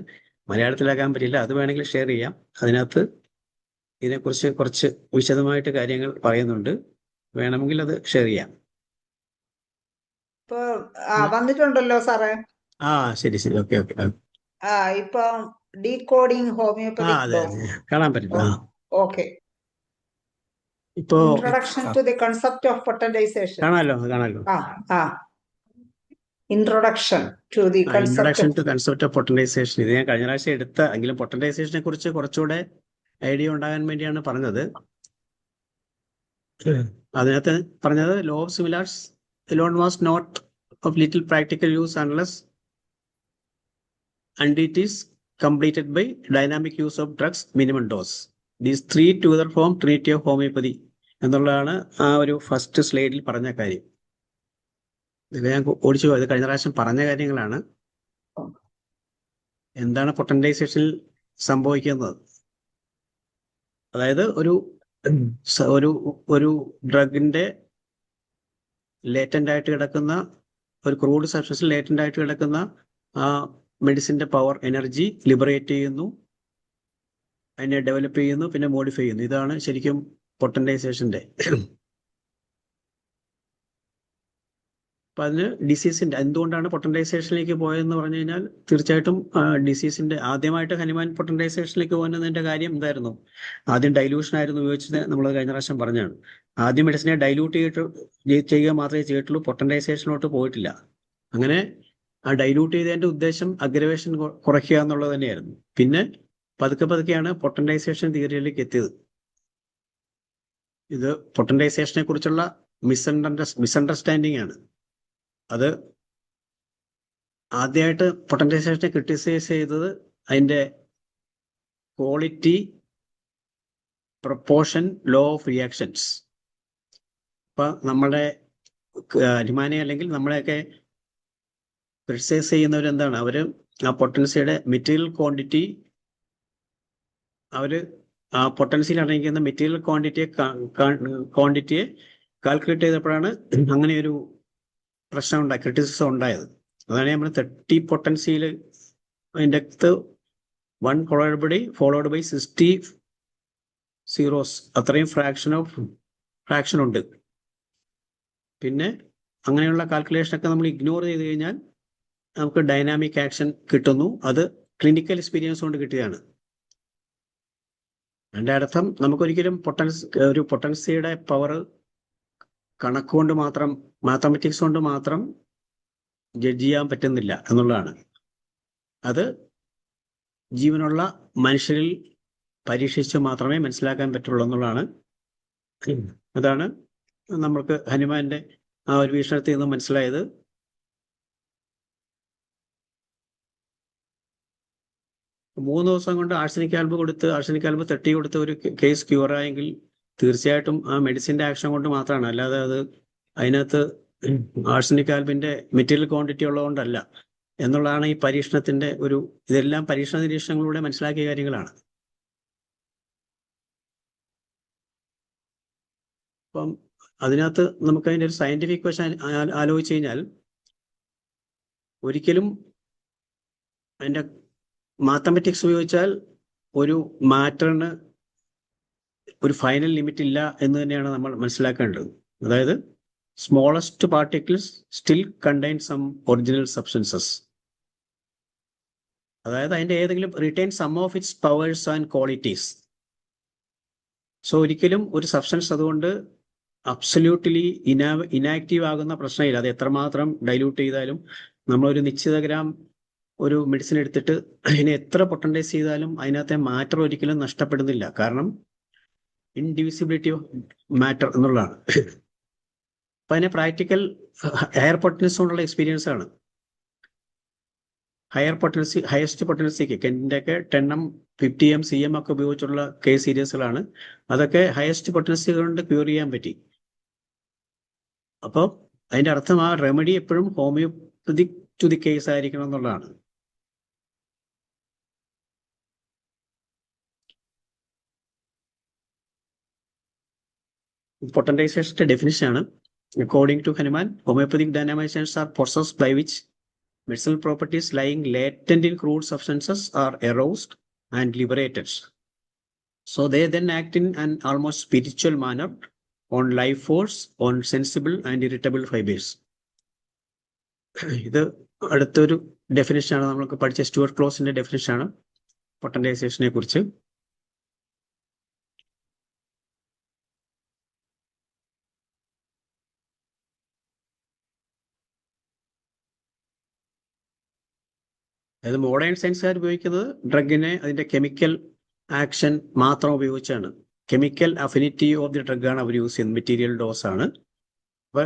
മലയാളത്തിലാക്കാൻ പറ്റില്ല. അത് വേണമെങ്കിൽ ഷെയർ ചെയ്യാം. അതിനകത്ത് ഇതിനെക്കുറിച്ച് കുറച്ച് വിശദമായിട്ട് കാര്യങ്ങൾ പറയുന്നുണ്ട്. വേണമെങ്കിൽ അത് ഷെയർ ചെയ്യാം. ഇപ്പൊ വന്നിട്ടുണ്ടല്ലോ സാറേ. ശരി ശരി, ഓക്കെ ഓക്കെ. ഇപ്പൊ ഡീകോഡിംഗ് ഹോമിയോപ്പതിക് അതെ ഡോസ്. അതെ, കാണാൻ പറ്റില്ല. ഓക്കെ. ഇപ്പോ introduction to the concept of potentization. കാണാലോ. Introduction to the concept of potentization. ഇത് ഞാൻ കഴിഞ്ഞ പ്രാവശ്യം എടുത്ത, എങ്കിലും പൊട്ടന്റൈസേഷനെ കുറിച്ച് കുറച്ചുകൂടെ ഐഡിയ ഉണ്ടാകാൻ വേണ്ടിയാണ് പറഞ്ഞത്. അതിനകത്ത് പറഞ്ഞത് law of similars alone was not of little practical use unless and it is completed by dynamic use of drugs minimum dose. These three together form trinity of homeopathy എന്നുള്ളതാണ് ആ ഒരു ഫസ്റ്റ് സ്ലൈഡിൽ പറഞ്ഞ കാര്യം. ഇത് ഞാൻ ഓടിച്ചു പോയത് കഴിഞ്ഞ പ്രാവശ്യം പറഞ്ഞ കാര്യങ്ങളാണ്. എന്താണ് പൊട്ടന്റൈസേഷനിൽ സംഭവിക്കുന്നത്? അതായത് ഒരു ഡ്രഗിന്റെ ലേറ്റന്റ് ആയിട്ട് കിടക്കുന്ന, ഒരു ക്രൂഡ് സബ്സ്റ്റൻസിൽ ലേറ്റന്റ് ആയിട്ട് കിടക്കുന്ന ആ മെഡിസിന്റെ പവർ, എനർജി ലിബറേറ്റ് ചെയ്യുന്നു, അതിനെ ഡെവലപ്പ് ചെയ്യുന്നു, പിന്നെ മോഡിഫൈ ചെയ്യുന്നു. ഇതാണ് ശരിക്കും പൊട്ടന്റൈസേഷന്റെ. അപ്പൊ അതിന് ഡിസീസിന്റെ, എന്തുകൊണ്ടാണ് പൊട്ടന്റൈസേഷനിലേക്ക് പോയതെന്ന് പറഞ്ഞു കഴിഞ്ഞാൽ, തീർച്ചയായിട്ടും ഡിസീസിന്റെ ആദ്യമായിട്ട് ഹനുമാൻ പൊട്ടന്റൈസേഷനിലേക്ക് പോകുന്നതിന്റെ കാര്യം എന്തായിരുന്നു? ആദ്യം ഡൈലൂഷൻ ആയിരുന്നു ഉപയോഗിച്ചത്. നമ്മൾ കഴിഞ്ഞ പ്രാവശ്യം പറഞ്ഞാണ്. ആദ്യം മെഡിസിനെ ഡൈലൂട്ട് ചെയ്യുക മാത്രമേ ചെയ്തിട്ടുള്ളൂ, പൊട്ടന്റൈസേഷനിലോട്ട് പോയിട്ടില്ല. അങ്ങനെ ആ ഡൈലൂട്ട് ചെയ്തതിന്റെ ഉദ്ദേശം അഗ്രവേഷൻ കുറയ്ക്കുക എന്നുള്ളത് തന്നെയായിരുന്നു. പിന്നെ പതുക്കെ പതുക്കെയാണ് പൊട്ടന്റൈസേഷൻ തിയറിയിലേക്ക് എത്തിയത്. ഇത് പൊട്ടന്റൈസേഷനെ കുറിച്ചുള്ള മിസ്അണ്ടർസ്റ്റാൻഡിങ് ആണ്. അത് ആദ്യമായിട്ട് പൊട്ടന്റൈസേഷനെ ക്രിട്ടിസൈസ് ചെയ്തത് അതിന്റെ quality, proportion, law of reactions. ഇപ്പൊ നമ്മുടെ അരിമാനെ അല്ലെങ്കിൽ നമ്മളെയൊക്കെ ക്രിട്ടിസൈസ് ചെയ്യുന്നവരെന്താണ്? അവര് ആ പൊട്ടൻസിയുടെ മെറ്റീരിയൽ ക്വാണ്ടിറ്റി, അവര് ആ പൊട്ടൻസിയിൽ അടങ്ങിക്കുന്ന മെറ്റീരിയൽ ക്വാണ്ടിറ്റിയെ കാൽക്കുലേറ്റ് ചെയ്തപ്പോഴാണ് അങ്ങനെ ഒരു പ്രശ്നം ഉണ്ടായി, ക്രിറ്റിസിസം ഉണ്ടായത്. അതാണ് നമ്മൾ 30 പൊട്ടൻസിയിൽ അതിൻ്റെ അകത്ത് 1 ഫോളോഡ് ബൈ 60 സീറോസ്, അത്രയും ഫ്രാക്ഷൻ ഉണ്ട്. പിന്നെ അങ്ങനെയുള്ള കാൽക്കുലേഷനൊക്കെ നമ്മൾ ഇഗ്നോർ ചെയ്ത് കഴിഞ്ഞാൽ നമുക്ക് ഡൈനാമിക് ആക്ഷൻ കിട്ടുന്നു. അത് ക്ലിനിക്കൽ എക്സ്പീരിയൻസ് കൊണ്ട് കിട്ടിയതാണ്. അതിൻ്റെ അർത്ഥം നമുക്കൊരിക്കലും ഒരു പൊട്ടൻസിയുടെ പവർ കണക്കുകൊണ്ട് മാത്രം, മാത്തമാറ്റിക്സ് കൊണ്ട് മാത്രം ജഡ്ജ് ചെയ്യാൻ പറ്റുന്നില്ല എന്നുള്ളതാണ്. അത് ജീവനുള്ള മനുഷ്യരിൽ പരീക്ഷിച്ച് മാത്രമേ മനസ്സിലാക്കാൻ പറ്റുള്ളൂ എന്നുള്ളതാണ്. അതാണ് നമ്മൾക്ക് ഹനുമാന്റെ ആ ഒരു വീക്ഷണത്തിൽ നിന്ന് മനസ്സിലായത്. മൂന്ന് ദിവസം കൊണ്ട് ആഴ്സനിക് ആൽബ് 30 കൊടുത്ത് ഒരു കേസ് ക്യൂർ ആയെങ്കിൽ തീർച്ചയായിട്ടും ആ മെഡിസിന്റെ ആക്ഷൻ കൊണ്ട് മാത്രമാണ്, അല്ലാതെ അത് അതിനകത്ത് ആഴ്സനിക് ആൽബിന്റെ മെറ്റീരിയൽ ക്വാണ്ടിറ്റി ഉള്ളതുകൊണ്ടല്ല എന്നുള്ളതാണ് ഈ പരീക്ഷണത്തിന്റെ ഇതെല്ലാം പരീക്ഷണ നിരീക്ഷണങ്ങളിലൂടെ മനസ്സിലാക്കിയ കാര്യങ്ങളാണ്. അപ്പം അതിനകത്ത് നമുക്ക് അതിൻ്റെ ഒരു സയന്റിഫിക് വശം ആലോചിച്ച് കഴിഞ്ഞാൽ, ഒരിക്കലും അതിൻ്റെ മാത്തമാറ്റിക്സ് ഉപയോഗിച്ചാൽ ഒരു മാറ്ററിന് ഒരു ഫൈനൽ ലിമിറ്റ് ഇല്ല എന്ന് തന്നെയാണ് നമ്മൾ മനസ്സിലാക്കേണ്ടത്. അതായത് smallest particles still contain some original substances. അതായത് അതിൻ്റെ ഏതെങ്കിലും retain some of its powers and qualities. So ഒരിക്കലും ഒരു സബ്സ്റ്റൻസ് അതുകൊണ്ട് അബ്സല്യൂട്ട്ലി ഇനാക്റ്റീവ് ആകുന്ന പ്രശ്നമില്ല. അത് എത്രമാത്രം ഡൈല്യൂട്ട് ചെയ്താലും നമ്മളൊരു നിശ്ചിത ഗ്രാം ഒരു മെഡിസിൻ എടുത്തിട്ട് അതിനെ എത്ര പൊട്ടൻറ്റൈസ് ചെയ്താലും അതിനകത്തെ മാറ്റർ ഒരിക്കലും നഷ്ടപ്പെടുന്നില്ല. കാരണം ഇൻഡിവിസിബിലിറ്റി ഓഫ് മാറ്റർ എന്നുള്ളതാണ്. അപ്പൊ അതിനെ പ്രാക്ടിക്കൽ ഹയർ പൊട്ടൻസി കൊണ്ടുള്ള എക്സ്പീരിയൻസ് ആണ്. ഹയസ്റ്റ് പൊട്ടൻസിക്ക് കെന്റിന്റെ ഒക്കെ 10M 50M CM ഒക്കെ ഉപയോഗിച്ചുള്ള കേസ് സീരീസുകളാണ്. അതൊക്കെ ഹയസ്റ്റ് പൊട്ടൻസി കൊണ്ട് ക്യൂർ ചെയ്യാൻ പറ്റി. അപ്പോൾ അതിന്റെ അർത്ഥം ആ റെമഡി എപ്പോഴും ഹോമിയോപ്പതിക് ടു ദി കേസ് ആയിരിക്കണം എന്നുള്ളതാണ്. പൊട്ടൻറ്റൈസേഷന്റെ ഡെഫിനിഷൻ ആണ്. According to Hahnemann, homoeopathic dynamizations are process by which medicinal properties lying latent in crude substances are aroused and liberated. So they then act in an almost spiritual manner on life force, on sensible and irritable fibers. ഇത് അടുത്തൊരു ഡെഫിനിഷൻ ആണ്, നമ്മൾക്ക് പഠിച്ച സ്റ്റുവർട്ട് ക്ലോസിന്റെ ഡെഫിനിഷൻ ആണ് പൊട്ടൻറ്റൈസേഷനെ കുറിച്ച്. അതായത് മോഡേൺ സയൻസുകാർ ഉപയോഗിക്കുന്നത് ഡ്രഗിനെ അതിന്റെ കെമിക്കൽ ആക്ഷൻ മാത്രം ഉപയോഗിച്ചാണ്. Chemical affinity of the drug ആണ് അവർ യൂസ് ചെയ്യുന്നത്, മെറ്റീരിയൽ ഡോസ് ആണ്. അപ്പൊ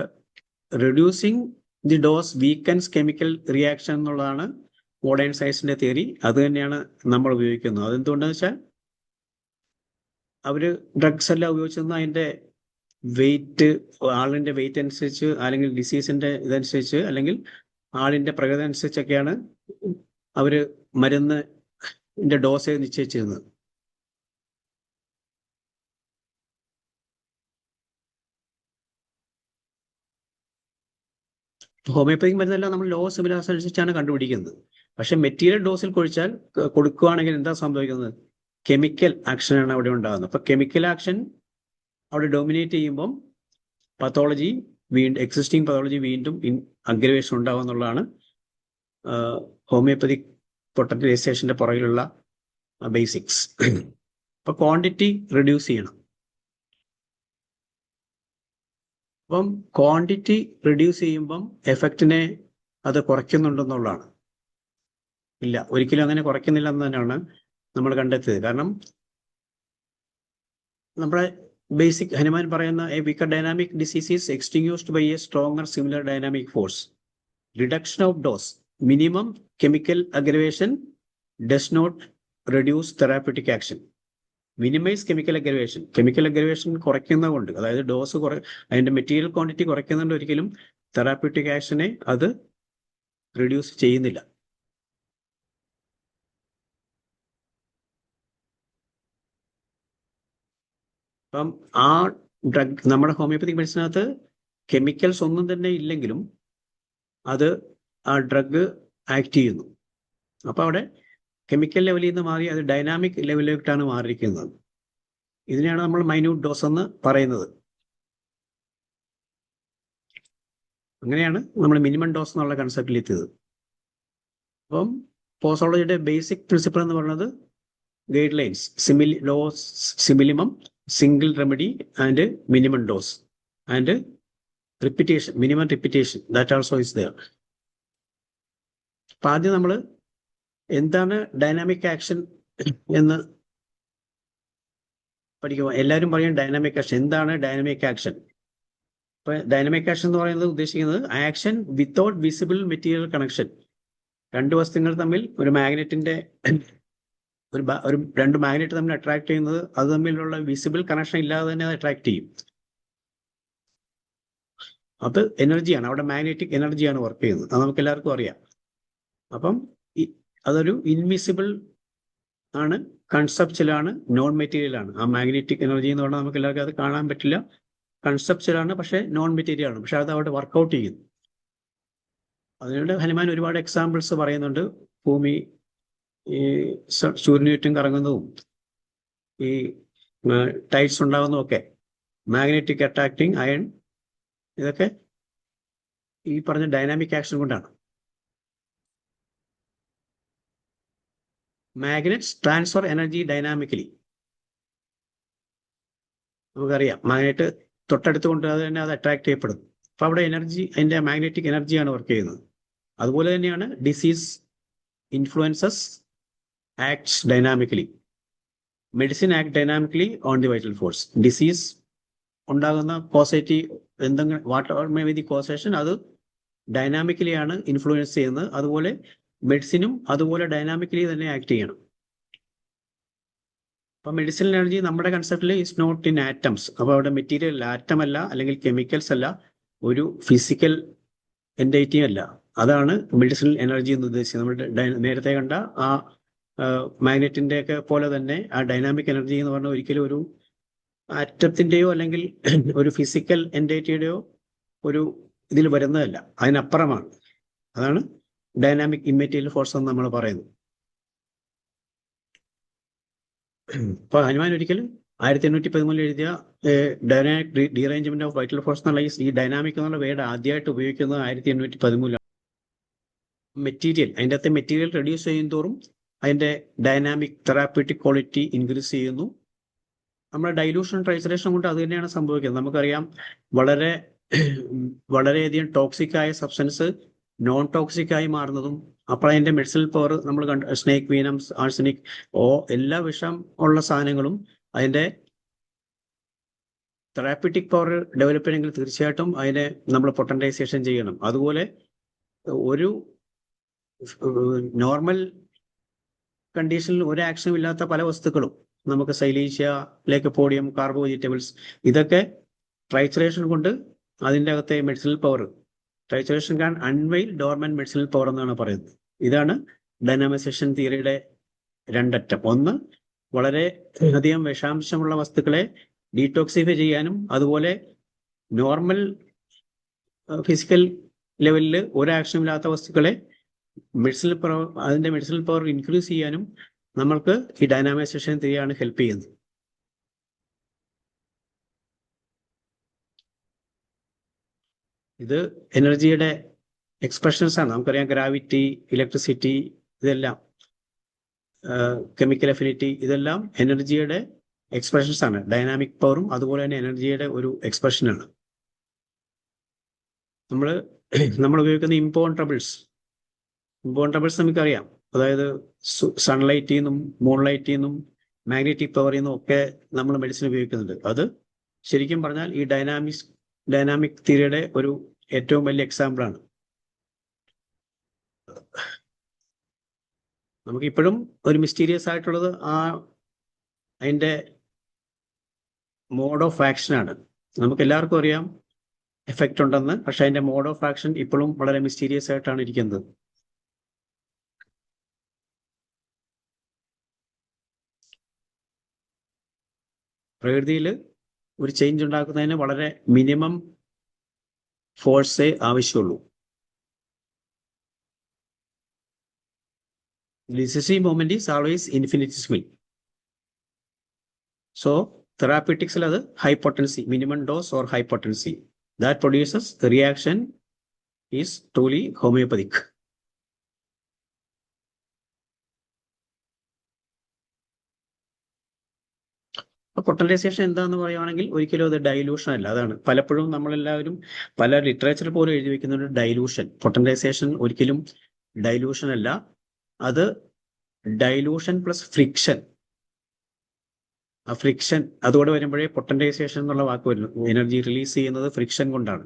reducing the dose weakens chemical reaction എന്നുള്ളതാണ് മോഡേൺ സയൻസിന്റെ തിയറി. അത് തന്നെയാണ് നമ്മൾ ഉപയോഗിക്കുന്നത്. അതെന്തുകൊണ്ടെന്ന് വെച്ചാൽ അവര് ഡ്രഗ്സ് എല്ലാം ഉപയോഗിച്ചിരുന്ന അതിന്റെ വെയിറ്റ്, ആളിന്റെ വെയിറ്റ് അനുസരിച്ച്, അല്ലെങ്കിൽ ഡിസീസിന്റെ ഇതനുസരിച്ച്, അല്ലെങ്കിൽ ആളിന്റെ പ്രകൃതി അനുസരിച്ചൊക്കെയാണ് അവര് മരുന്നിന്റെ ഡോസ് നിശ്ചയിച്ചിരുന്നത്. ഹോമിയോപ്പതിക് മരുന്നെല്ലാം നമ്മൾ ലോ സിമിലാസ് അനുസരിച്ചാണ് കണ്ടുപിടിക്കുന്നത്. പക്ഷെ മെറ്റീരിയൽ ഡോസിൽ കൊടുക്കുകയാണെങ്കിൽ എന്താ സംഭവിക്കുന്നത്? കെമിക്കൽ ആക്ഷനാണ് അവിടെ ഉണ്ടാകുന്നത്. അപ്പൊ കെമിക്കൽ ആക്ഷൻ അവിടെ ഡോമിനേറ്റ് ചെയ്യുമ്പം പത്തോളജി എക്സിസ്റ്റിംഗ് പത്തോളജി വീണ്ടും അഗ്രവേഷൻ ഉണ്ടാവുക എന്നുള്ളതാണ് ഹോമിയോപ്പതിക് പൊട്ടൻറ്റൈസേഷന്റെ പുറകിലുള്ള ബേസിക്സ്. അപ്പൊ ക്വാണ്ടിറ്റി റെഡ്യൂസ് ചെയ്യണം. അപ്പം ക്വാണ്ടിറ്റി റെഡ്യൂസ് ചെയ്യുമ്പം എഫക്റ്റിനെ അത് കുറയ്ക്കുന്നുണ്ടെന്നുള്ളതാണ്. ഇല്ല, ഒരിക്കലും അങ്ങനെ കുറയ്ക്കുന്നില്ല എന്ന് തന്നെയാണ് നമ്മൾ കണ്ടെത്തിയത്. കാരണം നമ്മുടെ ബേസിക് ഹനുമാൻ പറയുന്ന a weaker dynamic disease is extinguished by a stronger similar dynamic force. Reduction of dose, minimum chemical aggravation does not reduce therapeutic action. Minimize chemical aggravation കുറയ്ക്കുന്നതുകൊണ്ട്, അതായത് ഡോസ് അതിന്റെ മെറ്റീരിയൽ ക്വാണ്ടിറ്റി കുറയ്ക്കുന്നുണ്ട്, ഒരിക്കലും തെറാപ്യൂട്ടിക് ആക്ഷനെ അത് റെഡ്യൂസ് ചെയ്യുന്നില്ല. അപ്പം ആ ഡ്രഗ് നമ്മുടെ ഹോമിയോപ്പതിക് മെഡിസിനകത്ത് കെമിക്കൽസ് ഒന്നും തന്നെ ഇല്ലെങ്കിലും അത് ആ ഡ്രഗ് ആക്ട് ചെയ്യുന്നു. അപ്പൊ അവിടെ കെമിക്കൽ ലെവലിൽ നിന്ന് മാറി അത് ഡൈനാമിക് ലെവലിലോട്ടാണ് മാറിയിരിക്കുന്നത്. ഇതിനെയാണ് നമ്മൾ മൈന്യൂട്ട് ഡോസ് എന്ന് പറയുന്നത്. അങ്ങനെയാണ് നമ്മൾ മിനിമം ഡോസ് എന്നുള്ള കൺസെപ്റ്റിൽ എത്തിയത്. അപ്പം പോസോളജിയുടെ ബേസിക് പ്രിൻസിപ്പിൾ എന്ന് പറയുന്നത് guidelines, similimum, single remedy and minimum dose and repetition, minimum repetition, that also is there. അപ്പൊ ആദ്യം നമ്മൾ എന്താണ് ഡൈനാമിക് ആക്ഷൻ എന്ന് പഠിക്കുക. എല്ലാവരും പറയും ഡൈനാമിക് ആക്ഷൻ. എന്താണ് ഡൈനാമിക് ആക്ഷൻ? ഇപ്പൊ ഡൈനാമിക് ആക്ഷൻ എന്ന് പറയുന്നത് ഉദ്ദേശിക്കുന്നത് action without visible material connection. രണ്ട് വസ്തുക്കൾ തമ്മിൽ ഒരു മാഗ്നറ്റിന്റെ രണ്ട് മാഗ്നറ്റ് തമ്മിൽ അട്രാക്ട് ചെയ്യുന്നത്, അത് തമ്മിലുള്ള വിസിബിൾ കണക്ഷൻ ഇല്ലാതെ തന്നെ അത് അട്രാക്ട് ചെയ്യും. അത് എനർജിയാണ്, അവിടെ മാഗ്നറ്റിക് എനർജിയാണ് വർക്ക് ചെയ്യുന്നത്. അത് നമുക്ക് എല്ലാവർക്കും അറിയാം. അപ്പം അതൊരു ഇൻവിസിബിൾ ആണ്, കൺസെപ്ച്വലാണ്, നോൺ മെറ്റീരിയൽ ആണ്. ആ മാഗ്നറ്റിക് എനർജി എന്ന് പറഞ്ഞാൽ നമുക്ക് എല്ലാവർക്കും അത് കാണാൻ പറ്റില്ല. കൺസെപ്ച്വൽ ആണ്, പക്ഷെ നോൺ മെറ്റീരിയൽ ആണ്. പക്ഷെ അത് അവിടെ വർക്കൗട്ട് ചെയ്യുന്നു. അതിനുവേണ്ടി ഹനുമാൻ ഒരുപാട് എക്സാമ്പിൾസ് പറയുന്നുണ്ട്. ഭൂമി ഈ സൂര്യന് ചുറ്റും കറങ്ങുന്നതും ഈ ടൈറ്റ്സ് ഉണ്ടാകുന്നതും ഒക്കെ, മാഗ്നറ്റിക് അട്രാക്ടിങ് അയൺ, ഇതൊക്കെ ഈ പറഞ്ഞ ഡൈനാമിക് ആക്ഷൻ കൊണ്ടാണ്. Magnets transfer energy dynamically. നമുക്കറിയാം മാഗ്നറ്റ് തൊട്ടടുത്ത് കൊണ്ട് അത് തന്നെ അത് അട്രാക്ട് ചെയ്യപ്പെടുന്നു. അപ്പൊ അവിടെ എനർജി, അതിന്റെ മാഗ്നറ്റിക് എനർജിയാണ് വർക്ക് ചെയ്യുന്നത്. അതുപോലെ തന്നെയാണ് disease influences acts dynamically. Medicine act dynamically on the vital force. Disease ഉണ്ടാകുന്ന പോസിറ്റീവ് എന്തെങ്കിലും what may be the causation അത് ഡൈനാമിക്കലി ആണ് ഇൻഫ്ലുവൻസ് ചെയ്യുന്നത്. അതുപോലെ മെഡിസിനും അതുപോലെ ഡൈനാമിക്കലി തന്നെ ആക്ട് ചെയ്യണം. അപ്പൊ മെഡിസിനൽ എനർജി നമ്മുടെ കൺസെപ്റ്റിൽ ഇസ് നോട്ട് ഇൻ ആറ്റംസ്. അപ്പോൾ അവിടെ മെറ്റീരിയൽ ആറ്റം അല്ല, അല്ലെങ്കിൽ കെമിക്കൽസ് അല്ല, ഒരു ഫിസിക്കൽ എൻറ്റൈറ്റിയും അല്ല. അതാണ് മെഡിസിനൽ എനർജി എന്ന് ഉദ്ദേശിക്കുന്നത്. നമ്മൾ നേരത്തെ കണ്ട ആ മാഗ്നറ്റിന്റെ ഒക്കെ പോലെ തന്നെ ആ ഡൈനാമിക് എനർജി എന്ന് പറഞ്ഞാൽ ഒരിക്കലും ഒരു ആറ്റത്തിന്റെയോ അല്ലെങ്കിൽ ഒരു ഫിസിക്കൽ എൻറ്റൈറ്റിയുടെയോ ഒരു ഇതിൽ വരുന്നതല്ല, അതിനപ്പുറമാണ്. അതാണ് ഡൈനാമിക് ഇമ്മെറ്റീരിയൽ ഫോഴ്സ് എന്ന് നമ്മൾ പറയുന്നത്. ഇപ്പൊ ഹനുമാൻ ഒരിക്കലും 1813 എഴുതിയ dynamic derangement of vital force എന്നുള്ള ഈ ഡൈനാമിക് എന്നുള്ള വേർഡ് ആദ്യമായിട്ട് ഉപയോഗിക്കുന്നത് 1813. മെറ്റീരിയൽ, അതിൻ്റെ അകത്തെ മെറ്റീരിയൽ റെഡ്യൂസ് ചെയ്യും തോറും അതിന്റെ ഡൈനാമിക് തെറാപ്യൂട്ടിക് ക്വാളിറ്റി ഇൻക്രീസ് ചെയ്യുന്നു. നമ്മുടെ ഡൈലൂഷൻ ട്രൈസലേഷൻ കൊണ്ട് അത് തന്നെയാണ് സംഭവിക്കുന്നത്. നമുക്കറിയാം, വളരെയധികം ടോക്സിക് ആയ സബ്സ്റ്റൻസ് നോൺ ടോക്സിക് ആയി മാറുന്നതും, അപ്പോൾ അതിന്റെ മെഡിസിനൽ പവർ നമ്മൾ കണ്ട സ്നേക്ക് വീനംസ്, ആഴ്സനിക്, എല്ലാ വിഷം ഉള്ള സാധനങ്ങളും അതിന്റെ തെറാപ്യൂട്ടിക് പവർ ഡെവലപ്പ് ചെയ്യണമെങ്കിൽ തീർച്ചയായിട്ടും അതിനെ നമ്മൾ പൊട്ടൻറ്റൈസേഷൻ ചെയ്യണം. അതുപോലെ ഒരു നോർമൽ കണ്ടീഷനിൽ ഒരു ആക്ഷനും ഇല്ലാത്ത പല വസ്തുക്കളും നമുക്ക് സൈലീഷ്യ, ലേക്കോപോഡിയം, കാർബോ വെജിറ്റബിൾസ്, ഇതൊക്കെ ട്രൈച്ചറേഷൻ കൊണ്ട് അതിൻ്റെ അകത്തെ medicinal power, trituration can unveil dormant medicinal power എന്നാണ് പറയുന്നത്. ഇതാണ് ഡൈനാമൈസേഷൻ തിയറിയുടെ രണ്ടറ്റം. ഒന്ന്, വളരെ അധികം വിഷാംശമുള്ള വസ്തുക്കളെ ഡീടോക്സിഫൈ ചെയ്യാനും, അതുപോലെ നോർമൽ ഫിസിക്കൽ ലെവലിൽ ഒരു ആക്ഷനും ഇല്ലാത്ത വസ്തുക്കളെ മെഡിസിനൽ പവർ, അതിന്റെ മെഡിസിനൽ പവർ ഇൻക്രീസ് ചെയ്യാനും നമ്മൾക്ക് ഈ ഡൈനാമൈസേഷൻ തിയറിയാണ് ഹെൽപ്പ് ചെയ്യുന്നത്. ഇത് എനർജിയുടെ എക്സ്പ്രഷൻസ് ആണ്. നമുക്കറിയാം, ഗ്രാവിറ്റി, ഇലക്ട്രിസിറ്റി, ഇതെല്ലാം കെമിക്കൽ അഫിനിറ്റി, ഇതെല്ലാം എനർജിയുടെ എക്സ്പ്രഷൻസ് ആണ്. ഡൈനാമിക് പവറും അതുപോലെ തന്നെ എനർജിയുടെ ഒരു എക്സ്പ്രഷനാണ്. നമ്മൾ ഉപയോഗിക്കുന്ന ഇമ്പോണ്ടബിൾസ് നമുക്കറിയാം. അതായത് സൺലൈറ്റിൽ നിന്നും മൂൺലൈറ്റിൽ നിന്നും മാഗ്നറ്റിക് പവറിൽ നിന്നും ഒക്കെ നമ്മൾ മെഡിസിൻ ഉപയോഗിക്കുന്നുണ്ട്. അത് ശരിക്കും പറഞ്ഞാൽ ഈ ഡൈനാമിക് തിയറിയുടെ ഒരു ഏറ്റവും വലിയ എക്സാമ്പിൾ ആണ്. നമുക്കിപ്പോഴും ഒരു മിസ്റ്റീരിയസ് ആയിട്ടുള്ളത് അതിൻ്റെ മോഡ് ഓഫ് ആക്ഷൻ ആണ്. നമുക്ക് എല്ലാവർക്കും അറിയാം എഫക്റ്റ് ഉണ്ടെന്ന്, പക്ഷെ അതിന്റെ മോഡ് ഓഫ് ആക്ഷൻ ഇപ്പോഴും വളരെ മിസ്റ്റീരിയസ് ആയിട്ടാണ് ഇരിക്കുന്നത്. പ്രകൃതിയിൽ ഒരു ചേഞ്ച് ഉണ്ടാക്കുന്നതിന് വളരെ മിനിമം ഫോഴ്സേ ആവശ്യമുള്ളൂ. ലിസിസി moment is always infinitesimal. So തെറാപ്യൂട്ടിക്സിൽ അത് high potency, minimum dose or high potency that produces the reaction is truly homeopathic. പൊട്ടൻറ്റൈസേഷൻ എന്താന്ന് പറയുകയാണെങ്കിൽ ഒരിക്കലും അത് ഡൈലൂഷൻ അല്ല. അതാണ് പലപ്പോഴും നമ്മളെല്ലാവരും പല ലിറ്ററേച്ചർ പോലും എഴുതി വെക്കുന്നുണ്ട് ഡൈലൂഷൻ. പൊട്ടൻറ്റൈസേഷൻ ഒരിക്കലും ഡൈലൂഷൻ അല്ല, അത് ഡൈലൂഷൻ പ്ലസ് ഫ്രിക്ഷൻ. ആ ഫ്രിക്ഷൻ അതോടെ വരുമ്പോഴേ പൊട്ടൻറ്റൈസേഷൻ എന്നുള്ള വാക്ക് വരുന്നു. എനർജി റിലീസ് ചെയ്യുന്നത് ഫ്രിക്ഷൻ കൊണ്ടാണ്.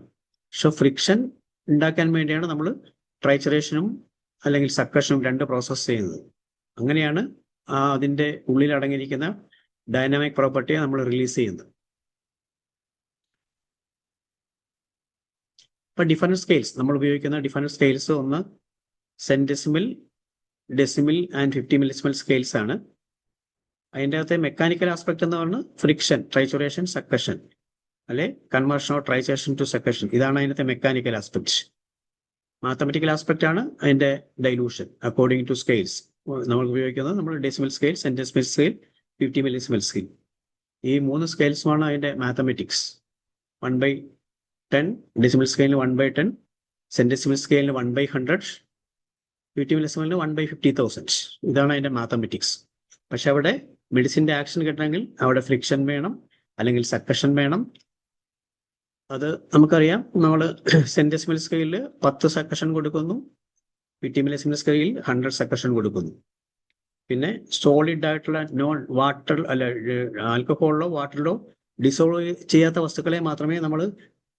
പക്ഷെ ഫ്രിക്ഷൻ ഉണ്ടാക്കാൻ വേണ്ടിയാണ് നമ്മൾ ട്രൈച്ചറേഷനും അല്ലെങ്കിൽ സക്കഷനും രണ്ട് പ്രോസസ്സ് ചെയ്യുന്നത്. അങ്ങനെയാണ് അതിൻ്റെ ഉള്ളിൽ അടങ്ങിയിരിക്കുന്ന ഡൈനാമിക് പ്രോപ്പർട്ടിയെ നമ്മൾ റിലീസ് ചെയ്യുന്നത്. ഇപ്പൊ ഡിഫറൻറ്റ് സ്കെയിൽസ് നമ്മൾ ഉപയോഗിക്കുന്ന ഡിഫറൻറ്റ് സ്കെയിൽസ്, ഒന്ന് സെന്റിസിമൽ, ഡെസിമൽ ആൻഡ് 50 മില്ലിസിമൽ സ്കെയിൽസ് ആണ്. അതിൻ്റെ അകത്തെ മെക്കാനിക്കൽ ആസ്പെക്ട് എന്ന് പറഞ്ഞാൽ ഫ്രിക്ഷൻ, ട്രൈച്ചുറേഷൻ, സക്കഷൻ, അല്ലെ കൺവേർഷൻ ഓഫ് ട്രൈച്ചുറേഷൻ ടു സക്കഷൻ. ഇതാണ് അതിനകത്തെ മെക്കാനിക്കൽ ആസ്പെക്ട്. മാത്തമെറ്റിക്കൽ ആസ്പെക്ട് ആണ് അതിന്റെ ഡൈലൂഷൻ അക്കോർഡിംഗ് ടു സ്കെയിൽസ്. നമ്മൾ ഉപയോഗിക്കുന്നത് നമ്മൾ ഡെസിമൽ സ്കെയിൽ, സെന്റിസിമൽ സ്കെയിൽ, 50 മില്ലിസിമൽ സ്കെയിൽ. ഈ 3 സ്കെയിൽസുമാണ് അതിന്റെ മാത്തമെറ്റിക്സ്. 1/10, ഡെസിമൽ സ്കെയിലിന് 1/10, സെന്റിസിമൽ സ്കെയിലിന് 1/100, 50 മില്ലിസിമലിന് 1/50,000. ഇതാണ് അതിന്റെ മാത്തമെറ്റിക്സ്. പക്ഷെ അവിടെ മെഡിസിന്റെ ആക്ഷൻ കിട്ടണമെങ്കിൽ അവിടെ ഫ്രിക്ഷൻ വേണം, അല്ലെങ്കിൽ സക്കഷൻ വേണം. അത് നമുക്കറിയാം. നമ്മൾ സെന്റിസിമൽ സ്കെയിലിൽ 10 സക്കഷൻ കൊടുക്കുന്നു, 50 മില്ലിസിമെൻസ് സ്കെയിലിൽ 100 സക്കഷൻ കൊടുക്കുന്നു. പിന്നെ സോളിഡ് ആയിട്ടുള്ള നോൺ വാട്ടർ ആൽക്കഹോളിലോ വാട്ടറിലോ ഡിസോൾവ് ചെയ്യാത്ത വസ്തുക്കളെ മാത്രമേ നമ്മൾ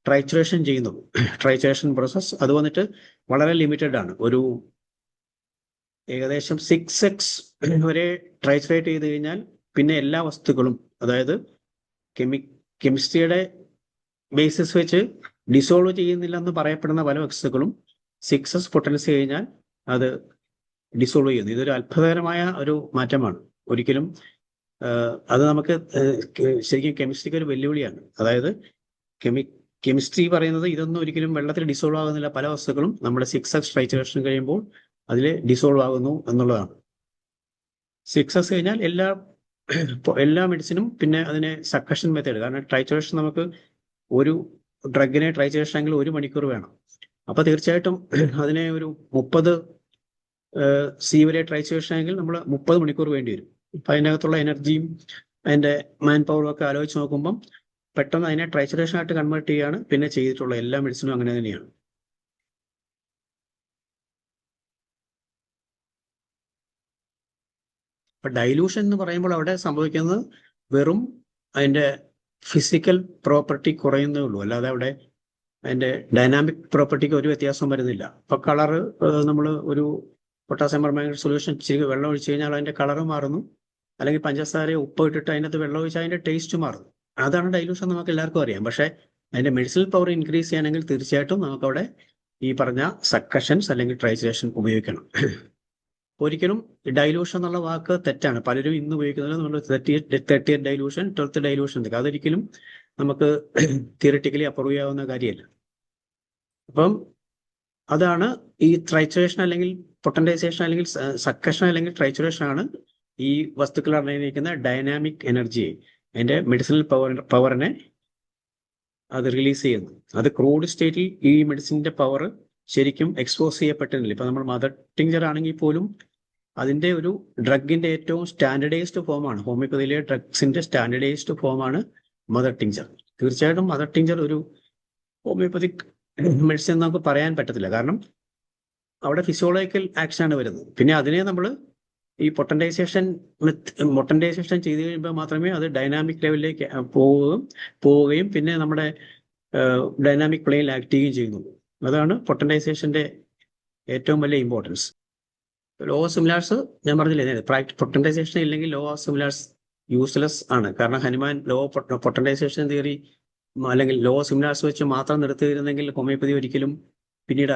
ട്രൈച്ചുറേഷൻ ചെയ്യുന്നുള്ളൂ. ട്രൈച്ചുറേഷൻ പ്രോസസ് അത് വന്നിട്ട് വളരെ ലിമിറ്റഡ് ആണ്. ഒരു ഏകദേശം 6x വരെ ട്രൈച്ചുറേറ്റ് ചെയ്ത് കഴിഞ്ഞാൽ പിന്നെ എല്ലാ വസ്തുക്കളും, അതായത് കെമിസ്ട്രിയുടെ ബേസിസ് വെച്ച് ഡിസോൾവ് ചെയ്യുന്നില്ലെന്ന് പറയപ്പെടുന്ന പല വസ്തുക്കളും 6s പൊട്ടൻസി കഴിഞ്ഞാൽ അത് ഡിസോൾവ് ചെയ്യുന്നു. ഇതൊരു അത്ഭുതകരമായ ഒരു മാറ്റമാണ്. ഒരിക്കലും അത് നമുക്ക് ശരിക്കും കെമിസ്ട്രിക്ക് ഒരു വെല്ലുവിളിയാണ്. അതായത് കെമിസ്ട്രി പറയുന്നത് ഇതൊന്നും ഒരിക്കലും വെള്ളത്തിൽ ഡിസോൾവ് ആകുന്നില്ല, പല വസ്തുക്കളും നമ്മുടെ 6s ട്രൈച്ചുറേഷൻ കഴിയുമ്പോൾ അതിൽ ഡിസോൾവ് ആകുന്നു എന്നുള്ളതാണ്. 6s കഴിഞ്ഞാൽ എല്ലാ മെഡിസിനും പിന്നെ അതിനെ സക്കഷൻ മെത്തേഡ്, കാരണം ട്രൈച്ചുറേഷൻ നമുക്ക് ഒരു ഡ്രഗിനെ ട്രൈച്ചുറേഷൻ ആണെങ്കിൽ 1 മണിക്കൂർ വേണം. അപ്പൊ തീർച്ചയായിട്ടും അതിനെ ഒരു 30 C വരെ ട്രൈച്ചുറേഷൻ ആണെങ്കിൽ നമ്മൾ 30 മണിക്കൂർ വേണ്ടി വരും. അപ്പൊ അതിനകത്തുള്ള എനർജിയും അതിന്റെ മാൻ പവറും ഒക്കെ ആലോചിച്ച് നോക്കുമ്പം പെട്ടെന്ന് അതിനെ ട്രൈച്ചുറേഷൻ ആയിട്ട് കൺവേർട്ട് ചെയ്യുകയാണ് പിന്നെ ചെയ്തിട്ടുള്ള എല്ലാ മെഡിസിനും അങ്ങനെ തന്നെയാണ്. അപ്പൊ ഡൈലൂഷൻ എന്ന് പറയുമ്പോൾ അവിടെ സംഭവിക്കുന്നത് വെറും അതിന്റെ ഫിസിക്കൽ പ്രോപ്പർട്ടി കുറയുന്നേ ഉള്ളൂ, അല്ലാതെ അവിടെ അതിന്റെ ഡൈനാമിക് പ്രോപ്പർട്ടിക്ക് ഒരു വ്യത്യാസം വരുന്നില്ല. അപ്പൊ കളറ് നമ്മൾ ഒരു പൊട്ടാസ്യം പെർമാംഗനേറ്റ് സൊല്യൂഷൻ ഇച്ചിരി വെള്ളം ഒഴിച്ചു കഴിഞ്ഞാൽ അതിന്റെ കളറ് മാറുന്നു, അല്ലെങ്കിൽ പഞ്ചസാര ഉപ്പ് ഇട്ടിട്ട് അതിനകത്ത് വെള്ളം ഒഴിച്ചാൽ അതിന്റെ ടേസ്റ്റ് മാറുന്നു. അതാണ് ഡൈലൂഷൻ, നമുക്ക് എല്ലാവർക്കും അറിയാം. പക്ഷെ അതിന്റെ മെഡിസിനൽ പവർ ഇൻക്രീസ് ചെയ്യണമെങ്കിൽ തീർച്ചയായിട്ടും നമുക്കവിടെ ഈ പറഞ്ഞ സക്കഷൻസ് അല്ലെങ്കിൽ ട്രൈച്ചുറേഷൻ ഉപയോഗിക്കണം. ഒരിക്കലും ഡൈലൂഷൻ എന്നുള്ള വാക്ക് തെറ്റാണ്. പലരും ഇന്ന് ഉപയോഗിക്കുന്നത് നമ്മൾ 30th ഡൈലൂഷൻ 12th ഡൈലൂഷൻ, അതൊരിക്കലും നമുക്ക് തിയറിറ്റിക്കലി അപ്രൂവ് ചെയ്യാവുന്ന കാര്യമല്ല. അപ്പം അതാണ് ഈ ട്രൈച്ചുറേഷൻ അല്ലെങ്കിൽ പൊട്ടൻറ്റൈസേഷൻ അല്ലെങ്കിൽ സക്കഷൻ അല്ലെങ്കിൽ ട്രൈച്ചുറേഷൻ ആണ് ഈ വസ്തുക്കൾ അടങ്ങിയിരിക്കുന്ന ഡൈനാമിക് എനർജിയെ, അതിന്റെ മെഡിസിനൽ പവറിനെ അത് റിലീസ് ചെയ്യുന്നു. അത് ക്രൂഡ് സ്റ്റേറ്റിൽ ഈ മെഡിസിന്റെ പവർ ശരിക്കും എക്സ്പോസ് ചെയ്യപ്പെട്ടിട്ടില്ല. ഇപ്പൊ നമ്മൾ മദർ ടിഞ്ചർ ആണെങ്കിൽ പോലും അതിന്റെ ഒരു ഡ്രഗിന്റെ ഏറ്റവും സ്റ്റാൻഡർഡൈസ്ഡ് ഫോമാണ്, ഹോമിയോപ്പതിയിലെ ഡ്രഗ്സിന്റെ സ്റ്റാൻഡർഡൈസ്ഡ് ഫോമാണ് മദർ ടിഞ്ചർ. തീർച്ചയായിട്ടും മദർ ടിഞ്ചർ ഒരു ഹോമിയോപ്പതിക് മെഡിസിൻ നമുക്ക് പറയാൻ പറ്റത്തില്ല, കാരണം അവിടെ ഫിസിയോളജിക്കൽ ആക്ഷൻ ആണ് വരുന്നത്. പിന്നെ അതിനെ നമ്മൾ ഈ പൊട്ടൻറ്റൈസേഷൻ ചെയ്ത് കഴിയുമ്പോൾ മാത്രമേ അത് ഡൈനാമിക് ലെവലിലേക്ക് പോവുകയും പിന്നെ നമ്മുടെ ഡൈനാമിക് പ്ലെയിനിൽ ആക്ട് ചെയ്യുകയും ചെയ്യുന്നുള്ളൂ. അതാണ് പൊട്ടൻറ്റൈസേഷന്റെ ഏറ്റവും വലിയ ഇമ്പോർട്ടൻസ്. ലോ ഓഫ് സിമിലാർസ് ഞാൻ പറഞ്ഞില്ലേ, പൊട്ടൻറ്റൈസേഷൻ ഇല്ലെങ്കിൽ ലോ ഓഫ് സിമിലാർസ് യൂസ്ലെസ് ആണ്. കാരണം ഹനുമാൻ ലോ പൊട്ടൻറ്റൈസേഷൻ തിയറി അല്ലെങ്കിൽ ലോ ഓഫ് സിമിലാർസ് വെച്ച് മാത്രം നിർത്തിയിരുന്നെങ്കിൽ ഹോമിയോപ്പതി ഒരിക്കലും പിന്നീട്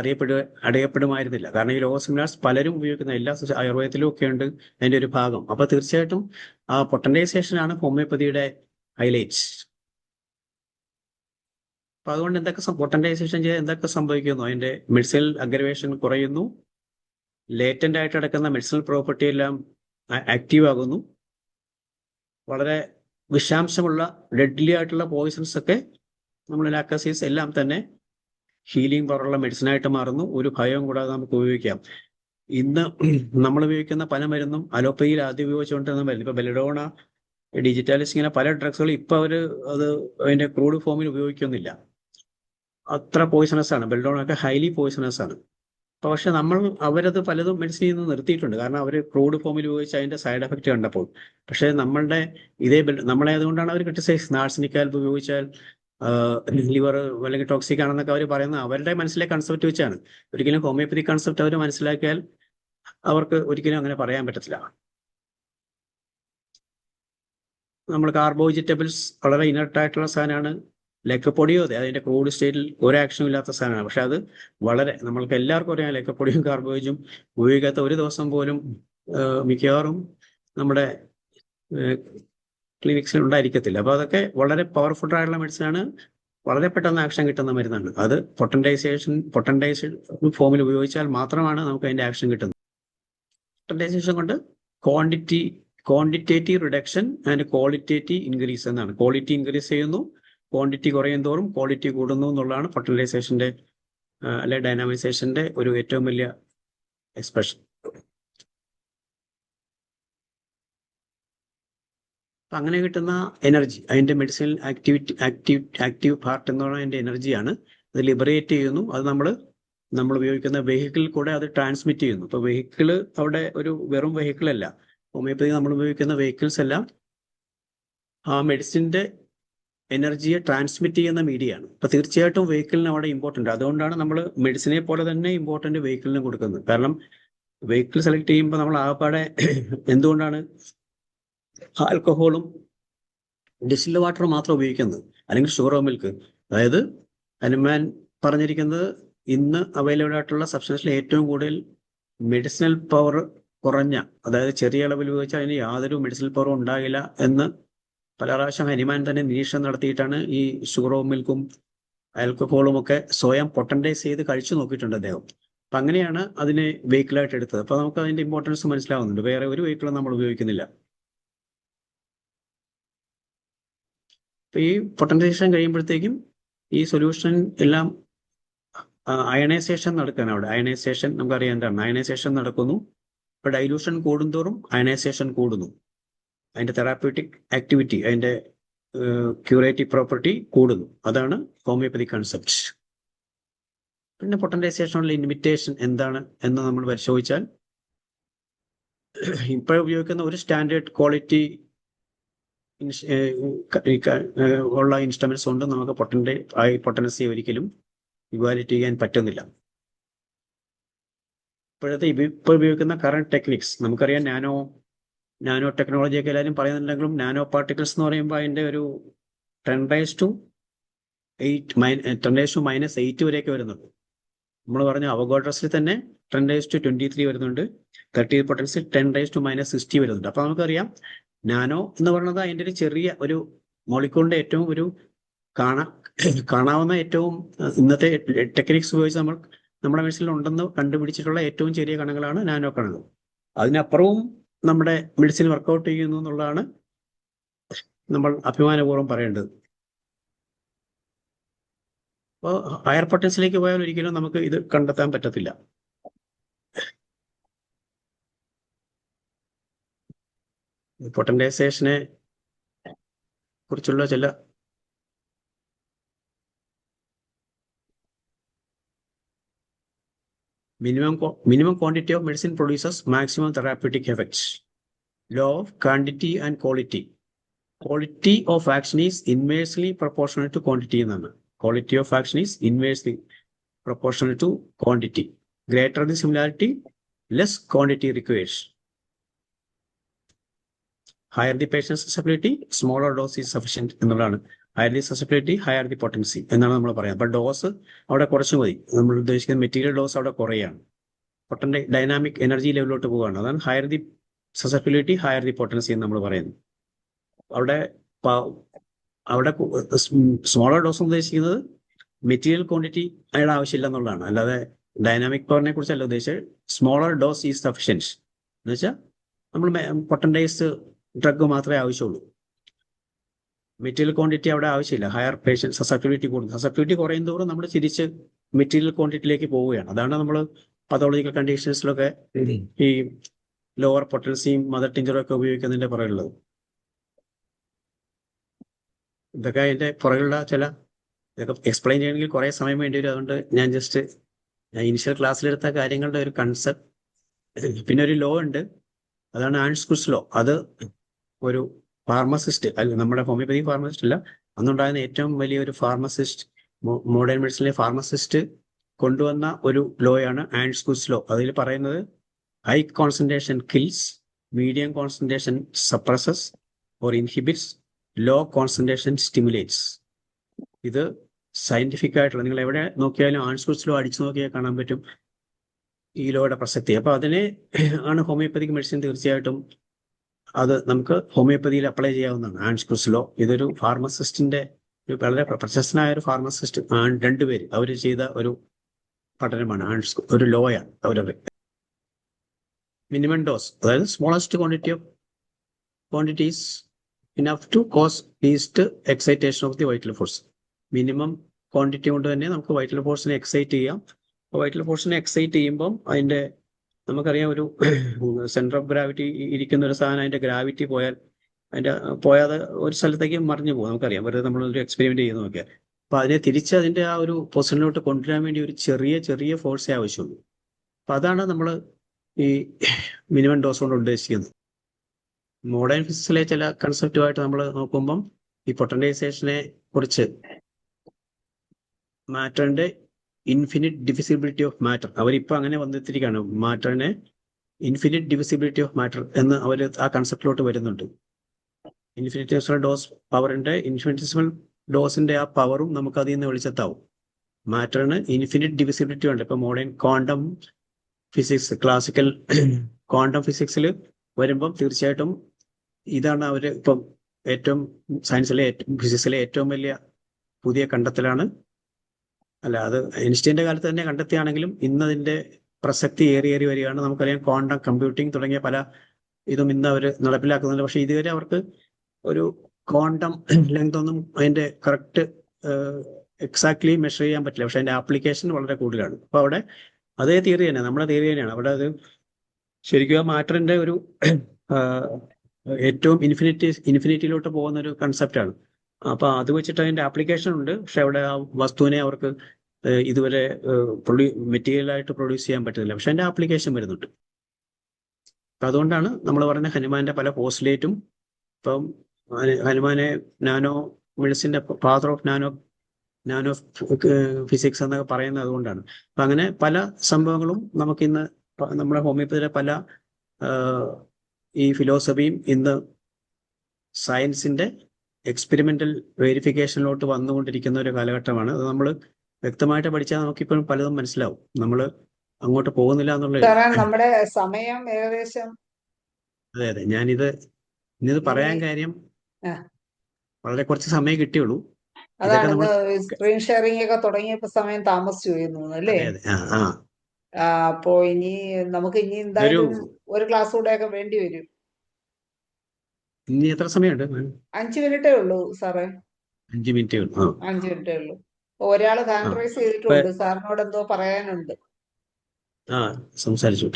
അറിയപ്പെടുമായിരുന്നില്ല. കാരണം ഈ ലോ ഓഫ് സിമിലാർസ് പലരും ഉപയോഗിക്കുന്ന എല്ലാ ആയുർവേദത്തിലും ഒക്കെ ഉണ്ട് അതിന്റെ ഒരു ഭാഗം. അപ്പൊ തീർച്ചയായിട്ടും ആ പൊട്ടൻറ്റൈസേഷൻ ആണ് ഹോമിയോപ്പതിയുടെ ഹൈലൈറ്റ്സ്. അപ്പൊ അതുകൊണ്ട് പൊട്ടൻറ്റൈസേഷൻ ചെയ്ത് എന്തൊക്കെ സംഭവിക്കുന്നു? അതിന്റെ മെഡിസിനൽ അഗ്രവേഷൻ കുറയുന്നു, ലേറ്റന്റ് ആയിട്ട് കിടക്കുന്ന മെഡിസിനൽ പ്രോപ്പർട്ടി എല്ലാം ആക്റ്റീവ് ആകുന്നു, വളരെ വിഷാംശമുള്ള ഡെഡ്ലി ആയിട്ടുള്ള പോയിസൺസ് ഒക്കെ നമ്മൾ ലാക്ടോസിസ് എല്ലാം തന്നെ ഹീലിംഗ് പവറുള്ള മെഡിസിനായിട്ട് മാറുന്നു. ഒരു ഭയവും കൂടാതെ നമുക്ക് ഉപയോഗിക്കാം. ഇന്ന് നമ്മൾ ഉപയോഗിക്കുന്ന പല മരുന്നും അലോപ്പതിയിൽ ആദ്യം ഉപയോഗിച്ചുകൊണ്ടിരുന്ന മരുന്ന്, ഇപ്പൊ ബെലഡോണ, ഡിജിറ്റാലിസ്, ഇങ്ങനെ പല ഡ്രഗ്സുകൾ ഇപ്പൊ അത് അതിന്റെ ക്രൂഡ് ഫോമിൽ ഉപയോഗിക്കുന്നില്ല. അത്ര പോയിസണസ് ആണ്. ബെലഡോണ ഒക്കെ ഹൈലി പോയിസണസ് ആണ്. പക്ഷെ അവരത് പലതും മെഡിസിനിൽ നിന്ന് നിർത്തിയിട്ടുണ്ട്, കാരണം അവർ ക്രൂഡ് ഫോമിൽ ഉപയോഗിച്ച് അതിന്റെ സൈഡ് എഫക്റ്റ് കണ്ടപ്പോൾ. പക്ഷെ നമ്മളെ അതുകൊണ്ടാണ് അവർ ക്രിട്ടിസൈസ്, നാർസിനിക് ഉപയോഗിച്ചാൽ ലിവർ അല്ലെങ്കിൽ ടോക്സിക് ആണെന്നൊക്കെ അവർ പറയുന്നത് അവരുടെ മനസ്സിലെ കൺസെപ്റ്റ് വെച്ചാണ്. ഒരിക്കലും ഹോമിയോപ്പതി കൺസെപ്റ്റ് അവർ മനസ്സിലാക്കിയാൽ അവർക്ക് ഒരിക്കലും അങ്ങനെ പറയാൻ പറ്റത്തില്ല. നമ്മൾ കാർബോവെജിറ്റബിൾസ് വളരെ ഇനർട്ടായിട്ടുള്ള സാധനമാണ്. ലക്കപ്പൊടിയോ അതെ, അതിന്റെ ക്രൂഡ് സ്റ്റേറ്റിൽ ഒരു ആക്ഷനും ഇല്ലാത്ത സാധനമാണ്. പക്ഷെ അത് വളരെ നമ്മൾക്ക് എല്ലാവർക്കും അറിയാം, ലക്കപ്പൊടിയും കാർബോവേജും ഉപയോഗിക്കാത്ത ഒരു ദിവസം പോലും മിക്കവാറും നമ്മുടെ ക്ലിനിക്സിൽ ഉണ്ടായിരിക്കത്തില്ല. അപ്പൊ അതൊക്കെ വളരെ പവർഫുൾ ആയിട്ടുള്ള മെഡിസിനാണ്, വളരെ പെട്ടെന്ന് ആക്ഷൻ കിട്ടുന്ന മരുന്നാണ്. അത് പൊട്ടൻറ്റൈസേഷൻ ഫോമിൽ ഉപയോഗിച്ചാൽ മാത്രമാണ് നമുക്ക് അതിന്റെ ആക്ഷൻ കിട്ടുന്നത്. പൊട്ടൻറ്റൈസേഷൻ കൊണ്ട് quantitative reduction and qualitative increase എന്നാണ്. ക്വാളിറ്റി ഇൻക്രീസ് ചെയ്യുന്നു, ക്വാണ്ടിറ്റി കുറയും തോറും ക്വാളിറ്റി കൂടുന്നു എന്നുള്ളതാണ് പൊട്ടൻറ്റൈസേഷന്റെ അല്ലെ ഡൈനാമൈസേഷന്റെ ഒരു ഏറ്റവും വലിയ എക്സ്പ്രഷൻ. അങ്ങനെ കിട്ടുന്ന എനർജി, അതിന്റെ മെഡിസിനൽ ആക്റ്റീവ് പാർട്ട് എന്ന് പറയുന്ന അതിന്റെ എനർജിയാണ്. അത് ലിബറേറ്റ് ചെയ്യുന്നു. അത് നമ്മൾ നമ്മൾ ഉപയോഗിക്കുന്ന വെഹിക്കിളിൽ കൂടെ അത് ട്രാൻസ്മിറ്റ് ചെയ്യുന്നു. ഇപ്പോൾ വെഹിക്കിള് അവിടെ ഒരു വെറും വെഹിക്കിൾ അല്ല. ഹോമിയോപ്പതി നമ്മൾ ഉപയോഗിക്കുന്ന വെഹിക്കിൾസ് എല്ലാം ആ മെഡിസിൻ്റെ എനർജിയെ ട്രാൻസ്മിറ്റ് ചെയ്യുന്ന മീഡിയയാണ്. അപ്പോൾ തീർച്ചയായിട്ടും വെഹിക്കിളിന് അവിടെ ഇമ്പോർട്ടൻ്റ്. അതുകൊണ്ടാണ് നമ്മൾ മെഡിസിനെ പോലെ തന്നെ ഇമ്പോർട്ടൻ്റ് വെഹിക്കിളിന് കൊടുക്കുന്നത്. കാരണം വെഹിക്കിൾ സെലക്ട് ചെയ്യുമ്പോൾ നമ്മൾ ആകപ്പാടെ എന്തുകൊണ്ടാണ് ആൽക്കഹോളും ഡിസ്റ്റിൽഡ് വാട്ടറും മാത്രം ഉപയോഗിക്കുന്നത്, അല്ലെങ്കിൽ ഷുഗറോ മിൽക്ക്? അതായത് ഹനുമാൻ പറഞ്ഞിരിക്കുന്നത് ഇന്ന് അവൈലബിൾ ആയിട്ടുള്ള സബ്സ്റ്റൻസിൽ ഏറ്റവും കൂടുതൽ മെഡിസിനൽ പവർ കുറഞ്ഞ, അതായത് ചെറിയ അളവിൽ ഉപയോഗിച്ചാൽ അതിന് യാതൊരു മെഡിസിനൽ പവറും ഉണ്ടാകില്ല എന്ന് പല പ്രാവശ്യം ഹനുമാൻ തന്നെ നിരീക്ഷണം നടത്തിയിട്ടാണ് ഈ ഷുഗറോ മിൽക്കും ആൽക്കഹോളും ഒക്കെ സ്വയം പൊട്ടൻഡൈസ് ചെയ്ത് കഴിച്ചു നോക്കിയിട്ടുണ്ട് അദ്ദേഹം. അപ്പം അങ്ങനെയാണ് അതിനെ വെഹിക്കിളായിട്ട് എടുത്തത്. അപ്പോൾ നമുക്ക് അതിൻ്റെ ഇമ്പോർട്ടൻസ് മനസ്സിലാവുന്നുണ്ട്. വേറെ ഒരു വെഹിക്കിളും നമ്മൾ ഉപയോഗിക്കുന്നില്ല. അപ്പോൾ ഈ പൊട്ടൻഡൈസേഷൻ കഴിയുമ്പോഴത്തേക്കും ഈ സൊല്യൂഷൻ എല്ലാം അയണൈസേഷൻ നടക്കുകയാണ്. അവിടെ അയണൈസേഷൻ നമുക്കറിയാം എന്താണ്. അയണൈസേഷൻ നടക്കുന്നു. ഇപ്പോൾ ഡൈലൂഷൻ കൂടുന്തോറും അയണൈസേഷൻ കൂടുന്നു. അതിൻ്റെ തെറാപ്യൂട്ടിക് ആക്ടിവിറ്റി, അതിൻ്റെ ക്യൂറേറ്റീവ് പ്രോപ്പർട്ടി കൂടുന്നു. അതാണ് ഹോമിയോപ്പതിക് കൺസെപ്റ്റ്. പിന്നെ പൊട്ടൻഡൈസേഷനുള്ള ലിമിറ്റേഷൻ എന്താണ് എന്ന് നമ്മൾ പരിശോധിച്ചാൽ, ഇപ്പോൾ ഉപയോഗിക്കുന്ന ഒരു സ്റ്റാൻഡേർഡ് ക്വാളിറ്റി ഉള്ള ഇൻസ്ട്രുമെന്റ്സ് കൊണ്ട് നമുക്ക് പൊട്ടൻസി ഒരിക്കലും ഇവാലുവേറ്റ് ചെയ്യാൻ പറ്റുന്നില്ല. ഇപ്പോൾ ഉപയോഗിക്കുന്ന കറണ്ട് ടെക്നിക്സ് നമുക്കറിയാം. നാനോ ടെക്നോളജി ഒക്കെ എല്ലാവരും പറയുന്നുണ്ടെങ്കിലും നാനോ പാർട്ടിക്കിൾസ് എന്ന് പറയുമ്പോൾ അതിൻ്റെ ഒരു 10⁻⁻8 വരെയൊക്കെ വരുന്നുണ്ട്. നമ്മൾ പറഞ്ഞ അവഗോഡ്രോസിൽ തന്നെ 10⁻23 വരുന്നുണ്ട്. 30 പൊട്ടൻസി 10⁻60 വരുന്നുണ്ട്. അപ്പോൾ നമുക്കറിയാം നാനോ എന്ന് പറയുന്നത് അതിൻ്റെ ഒരു ചെറിയ ഒരു മോളിക്യൂളിൻ്റെ ഏറ്റവും ഒരു കാണാവുന്ന ഏറ്റവും ഇന്നത്തെ ടെക്നിക്സ് ഉപയോഗിച്ച് നമ്മുടെ മെഡിസിനിൽ ഉണ്ടെന്ന് കണ്ടുപിടിച്ചിട്ടുള്ള ഏറ്റവും ചെറിയ കണങ്ങളാണ് നാനോ കണങ്ങൾ. അതിനപ്പുറവും നമ്മുടെ മെഡിസിൻ വർക്കൗട്ട് ചെയ്യുന്നു എന്നുള്ളതാണ് നമ്മൾ അഭിമാനപൂർവ്വം പറയേണ്ടത്. അപ്പോൾ ഹയർ പൊട്ടൻസിലേക്ക് പോയാൽ ഒരിക്കലും നമുക്ക് ഇത് കണ്ടെത്താൻ പറ്റത്തില്ല. പൊട്ടൻഡൈസേഷനെ കുറിച്ചുള്ള ചില minimum quantity of medicine produces maximum therapeutic effects. Law of quantity and quality. Quality of action is inversely proportional to quantity എന്നാണ്. Quality of action is inversely proportional to quantity. Greater the similarity, less quantity requires. Higher the patient's susceptibility, smaller dose is sufficient എന്നുള്ളതാണ്. Higher the susceptibility, higher the potency എന്നാണ് നമ്മൾ പറയുന്നത്. അപ്പോൾ ഡോസ് അവിടെ കുറച്ച് മതി. നമ്മൾ ഉദ്ദേശിക്കുന്ന മെറ്റീരിയൽ ഡോസ് അവിടെ കുറയാണ്. പൊട്ടൻ്റെ ഡൈനാമിക് എനർജി ലെവലിലോട്ട് പോവുകയാണ്. അതാണ് higher the susceptibility, higher the potency എന്ന് നമ്മൾ പറയുന്നത്. അവിടെ സ്മോളർ ഡോസ് ഉദ്ദേശിക്കുന്നത് മെറ്റീരിയൽ ക്വാണ്ടിറ്റി അതിയുടെ ആവശ്യമില്ല എന്നുള്ളതാണ്. അല്ലാതെ ഡൈനാമിക് പവറിനെ കുറിച്ചല്ല ഉദ്ദേശിച്ചത്. സ്മോളർ ഡോസ് ഈസ് സഫിഷ്യൻറ്റ് എന്ന് വെച്ചാൽ നമ്മൾ പൊട്ടൻഡൈസ് ഡ്രഗ് മാത്രമേ ആവശ്യമുള്ളൂ. മെറ്റീരിയൽ ക്വാണ്ടിറ്റി അവിടെ ആവശ്യമില്ല. ഹയർ പേഷ്യൻറ്റ് സസെപ്റ്റിബിലിറ്റി കൂടുന്നു. സസെപ്റ്റിബിലിറ്റി കുറയും തോറും നമ്മൾ തിരിച്ച് മെറ്റീരിയൽ ക്വാണ്ടിറ്റിയിലേക്ക് പോവുകയാണ്. അതാണ് നമ്മൾ പതോളജിക്കൽ കണ്ടീഷൻസിലൊക്കെ ഈ ലോവർ പൊട്ടൻസിയും മദർ ടിഞ്ചറും ഒക്കെ ഉപയോഗിക്കുന്നതിൻ്റെ പുറകിലുള്ളത്. ഇതൊക്കെ അതിൻ്റെ പുറകിലുള്ള ഇതൊക്കെ എക്സ്പ്ലെയിൻ ചെയ്യണമെങ്കിൽ കുറേ സമയം വേണ്ടി വരും. അതുകൊണ്ട് ഞാൻ ഇനിഷ്യൽ ക്ലാസ്സിലെടുത്ത കാര്യങ്ങളുടെ ഒരു കൺസെപ്റ്റ്. പിന്നെ ഒരു ലോ ഉണ്ട്, അതാണ് ആൻസ്കുസ് ലോ. അത് ഒരു ഫാർമസിസ്റ്റ് അല്ല, നമ്മുടെ ഹോമിയോപ്പതി ഫാർമസിസ്റ്റ് അല്ല, അന്നുണ്ടായിരുന്ന ഏറ്റവും വലിയൊരു ഫാർമസിസ്റ്റ്, മോഡേൺ മെഡിസിനിലെ ഫാർമസിസ്റ്റ് കൊണ്ടുവന്ന ഒരു ലോയാണ് ആൻസ്കുസ് ലോ. അതിൽ പറയുന്നത് high concentration kills, medium concentration suppresses or inhibits, low concentration stimulates. ഇത് സയന്റിഫിക് ആയിട്ടുള്ള, നിങ്ങൾ എവിടെ നോക്കിയാലും ആൻസ്കുസ് ലോ അടിച്ചു നോക്കിയാൽ കാണാൻ പറ്റും ഈ ലോയുടെ പ്രസക്തി. അപ്പോൾ അതിനെ ആണ് ഹോമിയോപ്പതിക് മെഡിസിൻ തീർച്ചയായിട്ടും അത് നമുക്ക് ഹോമിയോപ്പതിയിൽ അപ്ലൈ ചെയ്യാവുന്നതാണ്. ആൻസ്കുസ് ലോ ഇതൊരു ഫാർമസിസ്റ്റിന്റെ വളരെ പ്രശസ്തനായ ഒരു ഫാർമസിസ്റ്റ്, രണ്ടുപേര് അവർ ചെയ്ത ഒരു പഠനമാണ്. ഒരു ലോയാണ് അവരത്. മിനിമം ഡോസ്, അതായത് smallest quantities enough to cause least excitation of the vital force. Minimum quantity കൊണ്ട് തന്നെ നമുക്ക് വൈറ്റൽ ഫോഴ്സിനെ എക്സൈറ്റ് ചെയ്യാം. അപ്പോൾ വൈറ്റൽ ഫോഴ്സിനെ എക്സൈറ്റ് ചെയ്യുമ്പം അതിൻ്റെ നമുക്കറിയാം ഒരു സെന്റർ ഓഫ് ഗ്രാവിറ്റി ഇരിക്കുന്ന ഒരു സാധനം, അതിൻ്റെ ഗ്രാവിറ്റി പോയാൽ ഒരു സ്ഥലത്തേക്ക് മറിഞ്ഞു പോകും. നമുക്കറിയാം, വെറുതെ നമ്മളൊരു എക്സ്പെരിമെന്റ് ചെയ്ത് നോക്കിയാൽ. അപ്പൊ അതിനെ തിരിച്ച് അതിന്റെ ആ ഒരു പൊസിഷനിലോട്ട് കൊണ്ടുവരാൻ വേണ്ടി ഒരു ചെറിയ ചെറിയ ഫോഴ്സേ ആവശ്യമുള്ളൂ. അപ്പൊ അതാണ് നമ്മൾ ഈ മിനിമം ഡോസ് കൊണ്ട് ഉദ്ദേശിക്കുന്നത്. മോഡേൺ ഫിസിക്സിലെ ചില കൺസെപ്റ്റുമായിട്ട് നമ്മൾ നോക്കുമ്പം ഈ പൊട്ടൻറ്റൈസേഷനെ കുറിച്ച് മാറ്ററിന്റെ ഇൻഫിനിറ്റ് ഡിവിസിബിലിറ്റി ഓഫ് മാറ്റർ അവരിപ്പോൾ അങ്ങനെ വന്നെത്തിരിക്കുകയാണ്. മാറ്ററിനെ ഇൻഫിനിറ്റ് ഡിവിസിബിലിറ്റി ഓഫ് മാറ്റർ എന്ന് അവർ ആ കൺസെപ്റ്റിലോട്ട് വരുന്നുണ്ട്. ഇൻഫിനിറ്റേഷണൽ ഡോസ് പവറിന്റെ ഇൻഫിനിറ്റേഷണൽ ഡോസിന്റെ ആ പവറും നമുക്ക് അതിൽ നിന്ന് വെളിച്ചത്താവും. മാറ്ററിന് ഇൻഫിനിറ്റ് ഡിവിസിബിലിറ്റി ഉണ്ട്. ഇപ്പൊ modern quantum physics, classical quantum ഫിസിക്സിൽ വരുമ്പം തീർച്ചയായിട്ടും ഇതാണ് അവർ ഇപ്പം ഏറ്റവും സയൻസിലെ ഫിസിക്സിലെ ഏറ്റവും വലിയ പുതിയ കണ്ടെത്തലാണ്. അല്ല, അത് ഐൻസ്റ്റീൻ്റെ കാലത്ത് തന്നെ കണ്ടെത്തിയാണെങ്കിലും ഇന്നതിന്റെ പ്രസക്തി ഏറി വരികയാണ്. നമുക്കറിയാം ക്വാണ്ടം കമ്പ്യൂട്ടിംഗ് തുടങ്ങിയ പല ഇതും ഇന്ന് അവർ നടപ്പിലാക്കുന്നുണ്ട്. പക്ഷെ ഇതുവരെ അവർക്ക് ഒരു ക്വാണ്ടം ലെങ്ത് ഒന്നും അതിന്റെ കറക്റ്റ് എക്സാക്ട്ലി മെഷർ ചെയ്യാൻ പറ്റില്ല. പക്ഷെ അതിന്റെ ആപ്ലിക്കേഷൻ വളരെ കൂടുതലാണ്. അപ്പൊ അവിടെ അതേ തിയറി തന്നെ, നമ്മുടെ തിയറി തന്നെയാണ് അവിടെ. അത് ശരിക്കും ആ മാറ്ററിന്റെ ഒരു ഏറ്റവും ഇൻഫിനിറ്റിയിലോട്ട് പോകുന്ന ഒരു കൺസെപ്റ്റാണ്. അപ്പൊ അത് വെച്ചിട്ട് അതിന്റെ ആപ്ലിക്കേഷൻ ഉണ്ട്. പക്ഷെ അവിടെ ആ വസ്തുവിനെ അവർക്ക് ഇതുവരെ മെറ്റീരിയലായിട്ട് പ്രൊഡ്യൂസ് ചെയ്യാൻ പറ്റുന്നില്ല. പക്ഷെ അതിന്റെ ആപ്ലിക്കേഷൻ വരുന്നുണ്ട്. അപ്പൊ അതുകൊണ്ടാണ് നമ്മൾ പറഞ്ഞ ഹനുമാന്റെ പല പോസ്റ്റുലേറ്റും ഇപ്പം ഹനുമാനെ നാനോ മെഡിസിന്റെ ഫാദർ ഓഫ് നാനോ ഫിസിക്സ് എന്നൊക്കെ പറയുന്നത് അതുകൊണ്ടാണ്. അപ്പൊ അങ്ങനെ പല സംഭവങ്ങളും നമുക്കിന്ന് നമ്മുടെ ഹോമിയോപ്പതിയിലെ പല ഈ ഫിലോസഫിയും ഇന്ന് സയൻസിന്റെ എക്സ്പെരിമെന്റൽ വെരിഫിക്കേഷനിലോട്ട് വന്നുകൊണ്ടിരിക്കുന്ന ഒരു കാലഘട്ടമാണ്. അത് നമ്മൾ വ്യക്തമായിട്ട് പഠിച്ചാൽ നമുക്കിപ്പോഴും പലതും മനസ്സിലാവും. നമ്മൾ അങ്ങോട്ട് പോകുന്നില്ല എന്നുള്ളത്. നമ്മുടെ സമയം ഏകദേശം. അതെ, ഇന്നത് പറയാൻ കാര്യം വളരെ കുറച്ച് സമയം കിട്ടിയുള്ളൂ. അതാണ് സ്ക്രീൻ ഷെയറിംഗ് ഒക്കെ തുടങ്ങിയപ്പോ സമയം താമസിച്ചു പോയിരുന്നു അല്ലേ? അപ്പോ നമുക്ക് ഇനി എന്തായാലും ഒരു ക്ലാസ് കൂടെ ഒക്കെ വേണ്ടി വരും. ഇനി എത്ര സമയമുണ്ട്? 5 മിനിറ്റേ ഉള്ളൂ സാറേ. 5 മിനിറ്റേ ഉള്ളൂ. 5 മിനിറ്റേ ഉള്ളൂ. ഒരാള് ഹാൻഡ് റൈസ് ചെയ്തിട്ടുണ്ട്, സാറിനോട് എന്തോ പറയാനുണ്ട്. സംസാരിച്ചു.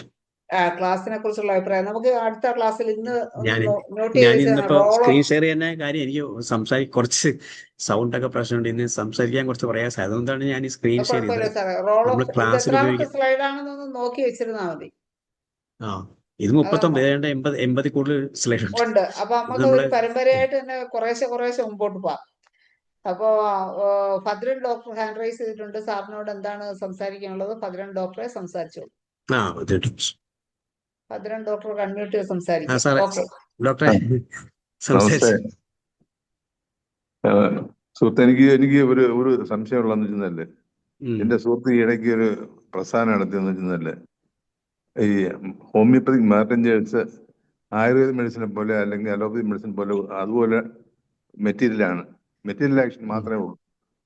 ക്ലാസ്സിനെ കുറിച്ചുള്ള അഭിപ്രായം നമുക്ക് അടുത്ത ക്ലാസ്സിൽ ഇന്ന് ഞാനിന്നിപ്പോ സ്ക്രീൻ ഷെയർ ചെയ്യുന്ന കാര്യം എനിക്ക് കുറച്ച് സൗണ്ട് ഒക്കെ പ്രശ്നമുണ്ട്. ഇന്ന് സംസാരിക്കാൻ കുറച്ച് പ്രയാസം. അതുകൊണ്ടാണ് ഞാൻ ഈ സ്ക്രീൻ ഷെയർ ചെയ്തത്. ക്ലാസ്സിൽ സ്ലൈഡാണെന്നൊന്ന് നോക്കി വെച്ചിരുന്നാ മതി. ഇത് 39 80 കൂടുതൽ സ്ലൈഡ് ഉണ്ട്. അപ്പൊ നമുക്ക് പരമ്പരയായിട്ട് തന്നെ കുറേശ്ശെ മുമ്പോട്ട് പോവാം. അപ്പോ ഭദ്രൻ ഡോക്ടർ ഹാൻഡ് റൈസ് ചെയ്തിട്ടുണ്ട്. സാറിനോട് എന്താണ് സംസാരിക്കാനുള്ളത്? ഭദ്രൻ ഡോക്ടറെ സംസാരിച്ചോളൂ. ഭദ്രൻ ഡോക്ടർ അൺമ്യൂട്ട് ചെയ്ത് സംസാരിക്കും. സുഹൃത്ത്, എനിക്ക് ഒരു സംശയമുള്ളതെന്ന് വെച്ചാല്, എന്റെ സുഹൃത്ത് ഈ ഇടയ്ക്ക് ഒരു പ്രസ്ഥാനം നടത്തിയെന്ന് വെച്ചാല്, ഈ ഹോമിയോപ്പതിക് മാർട്ടിഞ്ചേഴ്സ് ആയുർവേദ മെഡിസിനെ പോലെ അല്ലെങ്കിൽ അലോപ്പതി മെഡിസിൻ പോലെ അതുപോലെ മെറ്റീരിയൽ ആക്ഷൻ മാത്രമേ ഉള്ളൂ.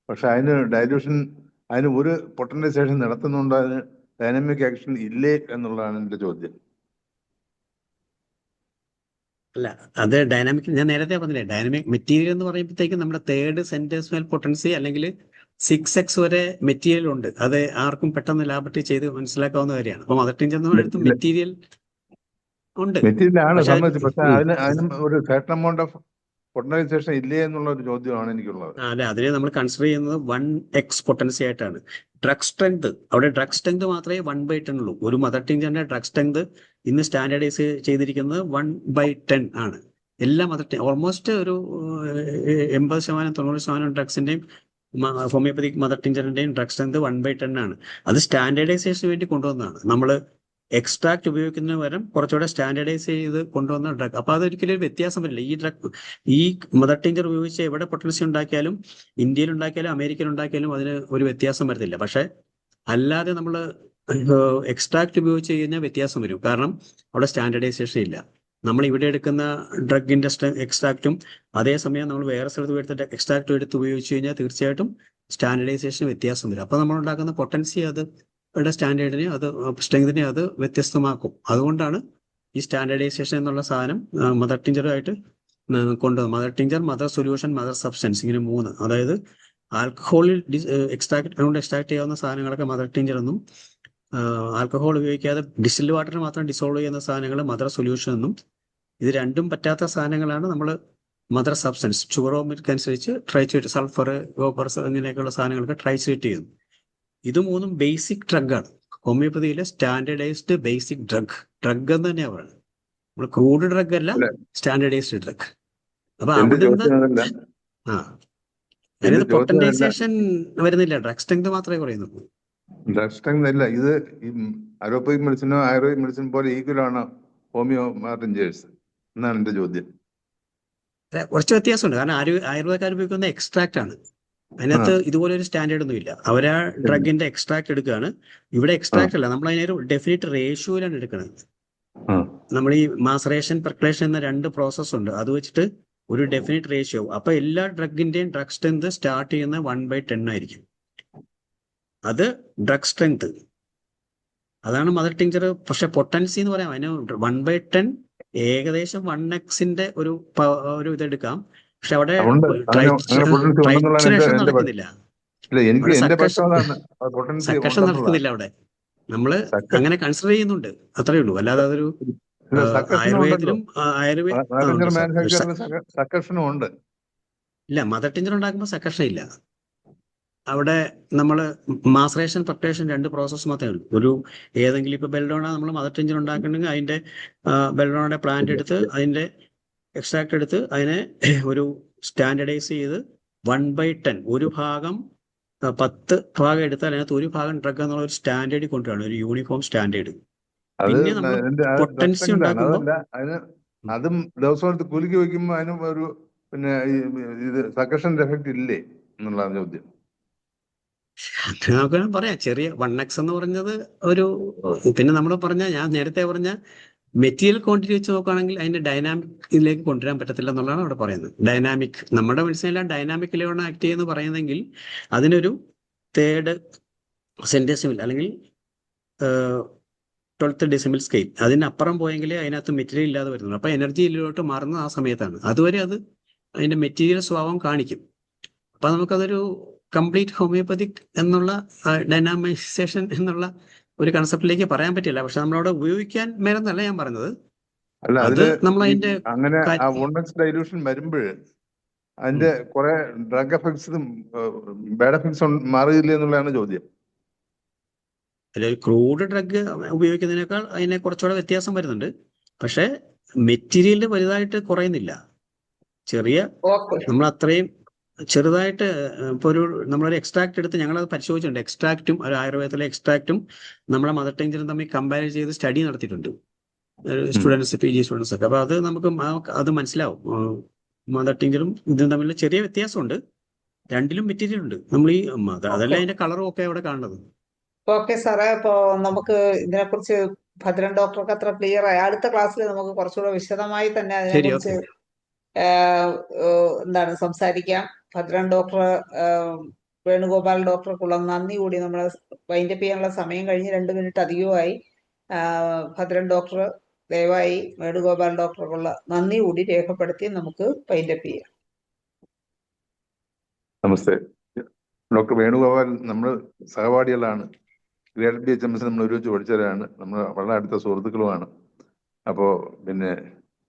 പക്ഷെ അതിന് ഒരു പൊട്ടൻറ്റൈസേഷൻ നടത്തുന്നുണ്ട്, അതിന് ഡൈനാമിക് ആക്ഷൻ ഇല്ലേ എന്നുള്ളതാണ് എന്റെ ചോദ്യം. അല്ല, അത് ഡൈനാമിക്, ഞാൻ നേരത്തെ പറഞ്ഞില്ലേ, ഡൈനാമിക് മെറ്റീരിയൽ എന്ന് പറയുമ്പോഴത്തേക്കും നമ്മുടെ തേർഡ് സെന്റേഴ്സ്മൽ പൊട്ടൻസി അല്ലെങ്കിൽ 6x വരെ മെറ്റീരിയൽ ഉണ്ട്. അത് ആർക്കും പെട്ടെന്ന് ലാബറട്ടറി ചെയ്ത് മനസ്സിലാക്കാവുന്ന കാര്യമാണ്. അപ്പൊ മദർ ടീച്ചർ അടുത്ത് മെറ്റീരിയൽ ഉണ്ട്. പക്ഷെ അതിനും ഒരു certain amount of പൊട്ടൻറ്റൈസേഷൻ ഇല്ലേ എന്നുള്ള ഒരു ചോദ്യമാണ് എനിക്കുള്ളത്. അല്ലെ, അതിനെ നമ്മൾ കൺസിഡർ ചെയ്യുന്നത് 1x പൊട്ടൻസി ആയിട്ടാണ്. ഡ്രഗ് സ്ട്രെങ്ത് മാത്രമേ 1/10 ഉള്ളൂ. ഒരു മദർ ടീച്ചറിന്റെ ഡ്രഗ് സ്ട്രെങ്ത് ഇന്ന് സ്റ്റാൻഡേർഡൈസ് ചെയ്തിരിക്കുന്നത് 1/10 ആണ്. എല്ലാ ഓൾമോസ്റ്റ് ഒരു 80% 90% ഡ്രഗ്സിന്റെയും ഹോമിയോപ്പതിക് മദർ ടീച്ചറിന്റെയും ഡ്രഗ് സ്ട്രെങ്ത് 1/10 ആണ്. അത് സ്റ്റാൻഡേർഡൈസേഷന് വേണ്ടി കൊണ്ടുവന്നതാണ്. നമ്മൾ എക്സ്ട്രാക്ട് ഉപയോഗിക്കുന്നതിന് പകരം കുറച്ചുകൂടെ സ്റ്റാൻഡേർഡൈസ് ചെയ്ത് കൊണ്ടുവന്ന ഡ്രഗ്. അപ്പൊ അതൊരിക്കലും ഒരു വ്യത്യാസം വരില്ല. ഈ മദർ ടീച്ചർ ഉപയോഗിച്ച് എവിടെ പൊട്ടൻസി ഉണ്ടാക്കിയാലും, ഇന്ത്യയിൽ ഉണ്ടാക്കിയാലും അമേരിക്കയിൽ ഉണ്ടാക്കിയാലും അതിന് ഒരു വ്യത്യാസം വരത്തില്ല. പക്ഷെ അല്ലാതെ നമ്മൾ എക്സ്ട്രാക്ട് ഉപയോഗിച്ച് കഴിഞ്ഞാൽ വ്യത്യാസം വരും. കാരണം അവിടെ സ്റ്റാൻഡേർഡൈസേഷൻ ഇല്ല. നമ്മൾ ഇവിടെ എടുക്കുന്ന ഡ്രഗിന്റെ എക്സ്ട്രാക്റ്റും അതേസമയം നമ്മൾ വേറെ സ്ഥലത്ത് എടുത്തിട്ട് എക്സ്ട്രാക്റ്റും എടുത്ത് ഉപയോഗിച്ച് കഴിഞ്ഞാൽ തീർച്ചയായിട്ടും സ്റ്റാൻഡേർഡൈസേഷൻ വ്യത്യാസം വരും. അപ്പൊ നമ്മൾ ഉണ്ടാക്കുന്ന പൊട്ടൻസി സ്റ്റാൻഡേർഡിനെ സ്ട്രെങ്തിനെ അത് വ്യത്യസ്തമാക്കും. അതുകൊണ്ടാണ് ഈ സ്റ്റാൻഡേർഡൈസേഷൻ എന്നുള്ള സാധനം മദർ ടീച്ചറുമായിട്ട് കൊണ്ടുവന്നത്. Mother teacher, mother solution, mother substance, ഇങ്ങനെ 3. അതായത് ആൽക്കഹോളിൽ എക്സ്ട്രാക്ട് ചെയ്യാവുന്ന സാധനങ്ങളൊക്കെ മദർ ടീച്ചർ എന്നും, ആൽക്കഹോൾ ഉപയോഗിക്കാതെ ഡിസ്റ്റിൽഡ് വാട്ടറിന് മാത്രം ഡിസോൾവ് ചെയ്യുന്ന സാധനങ്ങൾ മദർ സൊല്യൂഷൻ എന്നും, ഇത് രണ്ടും പറ്റാത്ത സാധനങ്ങളാണ് നമ്മൾ മദർ സബ്സ്റ്റൻസ് ഷുഗറോ മിൽക്ക് അനുസരിച്ച് ട്രൈച്ചേറ്റ് സൾഫർ കോപ്പർ ഇങ്ങനെയൊക്കെയുള്ള സാധനങ്ങളൊക്കെ ട്രൈച്ചേറ്റ് ചെയ്യുന്നു. ഇത് മൂന്നും ബേസിക് ഡ്രഗാണ്. ഹോമിയോപ്പതിയിലെ സ്റ്റാൻഡേർഡൈസ്ഡ് ബേസിക് ഡ്രഗ് എന്ന് തന്നെയാണ് പറയുന്നത്. നമ്മൾ ക്രൂഡ് ഡ്രഗ് അല്ല, അല്ല, സ്റ്റാൻഡേർഡൈസ്ഡ് ഡ്രഗ്. അപ്പൊ എന്റെ അവിടുന്ന് ചോദ്യം അതല്ല. ആ എന്റെ അതിനകത്ത് ചോദ്യം അതല്ല. പൊട്ടൻറ്റൈസേഷൻ വരുന്നില്ല, ഡ്രഗ് സ്ട്രെങ്ത് മാത്രമേ കുറയുന്നുള്ളൂ. ഡ്രഗ് സ്ട്രെങ്ത് അല്ല, ഇത് ഈ അലോപ്പതിക് മെഡിസിനോ ആയുർവേദിക് മെഡിസിൻ പോലെ ഈക്വൽ ആണ് ഹോമിയോ മാർട്ടിഞ്ചേഴ്സ് എന്നാണ് എന്റെ ചോദ്യം. കുറച്ച് വ്യത്യാസമുണ്ട്. കാരണം ആയുർവേദക്കാർ ഉപയോഗിക്കുന്ന എക്സ്ട്രാക്ട് ആണ്. ആ അതിനകത്ത് ഇതുപോലെ ഒരു സ്റ്റാൻഡേർഡ് ഒന്നും ഇല്ല. അവരാ ഡ്രഗിന്റെ എക്സ്ട്രാക്ട് എടുക്കുകയാണ്. ഇവിടെ ആ എക്സ്ട്രാക്ട് അല്ല, നമ്മൾ അതിനൊരു ഡെഫിനിറ്റ് റേഷ്യോയിലാണ് എടുക്കുന്നത്. ആ നമ്മൾ ഈ മാസറേഷൻ പെർക്ലേഷൻ എന്ന 2 പ്രോസസ് ഉണ്ട്. അത് വെച്ചിട്ട് ഒരു ഡെഫിനിറ്റ് റേഷ്യോ. അപ്പൊ എല്ലാ ഡ്രഗിന്റെയും ഡ്രഗ് സ്ട്രെങ്ത് സ്റ്റാർട്ട് ചെയ്യുന്ന 1/10 ആയിരിക്കും. അത് ഡ്രഗ് സ്ട്രെങ്ത്, അതാണ് മദർ ടിഞ്ചർ. പക്ഷെ പൊട്ടൻസി എന്ന് പറയാം, അതിന് 1/10 ഏകദേശം 1x ഒരു ഇതെടുക്കാം. പക്ഷെ അവിടെ ഉണ്ട്, അങ്ങനെ പൊട്ടൻസി ഉണ്ടെന്നുള്ളതാണ് ട്രൈച്ചുറേഷൻ എന്റെ നടക്കുന്നില്ല. ഇല്ല, എനിക്ക് അവിടെ എന്റെ സക്കഷൻ പക്ഷം അതാണ്, പൊട്ടൻസി സക്കഷൻ ഉണ്ടെന്നുള്ളതാണ്. നടക്കുന്നില്ല അവിടെ. നമ്മള് അങ്ങനെ കൺസിഡർ ചെയ്യുന്നുണ്ട്, അത്രേ ഉള്ളൂ. അല്ലാതെ അതൊരു സക്കഷനും ഉണ്ടല്ലോ, ആയുർവേദ മാർട്ടിഞ്ചർ മാനുഫാക്ചറിന് സക്കഷനും ഉണ്ട്. ഇല്ല, മദർ ടിഞ്ചർ ഉണ്ടാക്കുമ്പോൾ സക്കഷൻ ഇല്ല. അവിടെ നമ്മൾ മാസറേഷൻ പെർക്ലേഷൻ 2 പ്രോസസ്സ് മാത്രമേ ഉള്ളൂ. ഒരു ഏതെങ്കിലും ഇപ്പൊ ബെൽഡോണ നമ്മൾ മദർ ടിഞ്ചർ ഉണ്ടാക്കണമെങ്കിൽ അതിന്റെ ബെൽഡോണയുടെ പ്ലാന്റ് എടുത്ത് അതിന്റെ എക്സ്ട്രാക്ട് എടുത്ത് അതിനെ ഒരു സ്റ്റാൻഡർഡൈസ് ചെയ്ത് 1/10 ഒരു ഭാഗം 10 ഭാഗം എടുത്താൽ അതിനകത്ത് ഒരു ഭാഗം ഡ്രഗ് എന്നുള്ള ഒരു സ്റ്റാൻഡേർഡിൽ കൊണ്ടുവരണം, ഒരു യൂണിഫോം സ്റ്റാൻഡേർഡ്. അത് പിന്നെ നമ്മൾ പൊട്ടൻസി ഡ്രഗ് ഉണ്ടാക്കുമ്പോൾ അതല്ല, അതിന് അതും ദിവസം എടുത്ത് കുലുക്കി വെക്കുമ്പോൾ അതിനും ഒരു പിന്നെ ഇത് സക്കഷൻ എഫക്ട് ഇല്ലേ എന്നുള്ളതാണ് ചോദ്യം. നമുക്ക് പറയാം, ചെറിയ 1x എന്ന് പറഞ്ഞത് ഒരു, പിന്നെ നമ്മൾ ഞാൻ നേരത്തെ പറഞ്ഞ മെറ്റീരിയൽ ക്വാണ്ടിറ്റി വെച്ച് നോക്കുകയാണെങ്കിൽ അതിന്റെ ഡൈനാമിക് ഇതിലേക്ക് കൊണ്ടുവരാൻ പറ്റത്തില്ല എന്നുള്ളതാണ് അവിടെ പറയുന്നത്. ഡൈനാമിക്, നമ്മുടെ മെഡിസിനെല്ലാം ഡൈനാമിക് ലെവലാണ് ആക്ട് ചെയ്യുന്നത് പറയുന്നെങ്കിൽ അതിനൊരു 3rd സെന്റെസിമൽ അല്ലെങ്കിൽ 12th ഡെസിമൽ സ്കെയിൽ അതിനപ്പുറം പോയെങ്കിലേ അതിനകത്ത് മെറ്റീരിയൽ ഇല്ലാതെ വരുന്നുള്ളൂ. അപ്പൊ എനർജി ഇതിലോട്ട് മാറുന്നത് ആ സമയത്താണ്. അതുവരെ അത് അതിന്റെ മെറ്റീരിയൽ സ്വഭാവം കാണിക്കും. അപ്പൊ നമുക്കതൊരു കംപ്ലീറ്റ് ഹോമിയോപ്പതിക് എന്നുള്ള ഡൈനാമൈസേഷൻ എന്നുള്ള ഒരു കൺസെപ്റ്റിലേക്ക് പറയാൻ പറ്റില്ല. പക്ഷെ നമ്മളവിടെ ഉപയോഗിക്കാൻ മേലെന്നല്ല ഞാൻ പറഞ്ഞത്. അല്ല, അത് അതില് നമ്മൾ അതിന്റെ അങ്ങനെ ആ 1x ഡൈലൂഷൻ വരുമ്പോൾ അതിന്റെ കുറെ ഡ്രഗ് എഫക്ട്സും ബാഡ് എഫക്ട്സും മാറിയില്ല എന്നുള്ളതാണ് ചോദ്യം. ക്രൂഡ് ഡ്രഗ് ഉപയോഗിക്കുന്നതിനേക്കാൾ അതിനെ കുറച്ചുകൂടെ വ്യത്യാസം വരുന്നുണ്ട്. പക്ഷെ മെറ്റീരിയൽ വലുതായിട്ട് കുറയുന്നില്ല. ചെറിയ നമ്മൾ അത്രയും ചെറുതായിട്ട് ഇപ്പൊ നമ്മളൊരു എക്സ്ട്രാക്ട് എടുത്ത് ഞങ്ങളത് പരിശോധിച്ചിട്ടുണ്ട്. എക്സ്ട്രാക്റ്റും ഒരു ആയുർവേദത്തിലെ എക്സ്ട്രാക്റ്റും നമ്മുടെ മദർ ടിഞ്ചറും തമ്മിൽ കമ്പയർ ചെയ്ത് സ്റ്റഡി നടത്തിയിട്ടുണ്ട് സ്റ്റുഡൻസ്, PG സ്റ്റുഡൻസ് ഒക്കെ. അപ്പൊ അത് നമുക്ക് അത് മനസ്സിലാവും. മദർ ടിഞ്ചറും ഇതും തമ്മിൽ ചെറിയ വ്യത്യാസമുണ്ട്. 2ലും മെറ്റീരിയൽ ഉണ്ട്. നമ്മൾ ഈ അതല്ല അതിന്റെ കളറും ഒക്കെ അവിടെ കാണുന്നത്. ഓക്കെ സാറേ, ഇപ്പോ നമുക്ക് ഇതിനെക്കുറിച്ച് ഭദ്രൻ ഡോക്ടർക്ക് അത്ര ക്ലിയർ ആയി. അടുത്ത ക്ലാസ്സിൽ നമുക്ക് കുറച്ചുകൂടെ വിശദമായി തന്നെ അതിനെക്കുറിച്ച് എന്താണ് സംസാരിക്കാം. ഭദ്രൻ ഡോക്ടർ, വേണുഗോപാൽ ഡോക്ടർക്കുള്ള നന്ദി കൂടി നമ്മൾ വൈൻഡപ്പ് ചെയ്യാനുള്ള സമയം കഴിഞ്ഞ് 2 മിനിറ്റ് അധികമായി. ഭദ്രൻ ഡോക്ടർ ദയവായി വേണുഗോപാൽ ഡോക്ടർക്കുള്ള നന്ദി കൂടി രേഖപ്പെടുത്തി നമുക്ക് വൈൻഡപ്പ് ചെയ്യാം. നമസ്തേ. ഡോക്ടർ വേണുഗോപാൽ നമ്മൾ സഹപാഠികളാണ്. ഗ്രേഡ് BHMS നമ്മൾ ഒരുമിച്ച് പഠിച്ചവരാണ്. നമ്മൾ വളരെ അടുത്ത സുഹൃത്തുക്കളുമാണ്. അപ്പോൾ പിന്നെ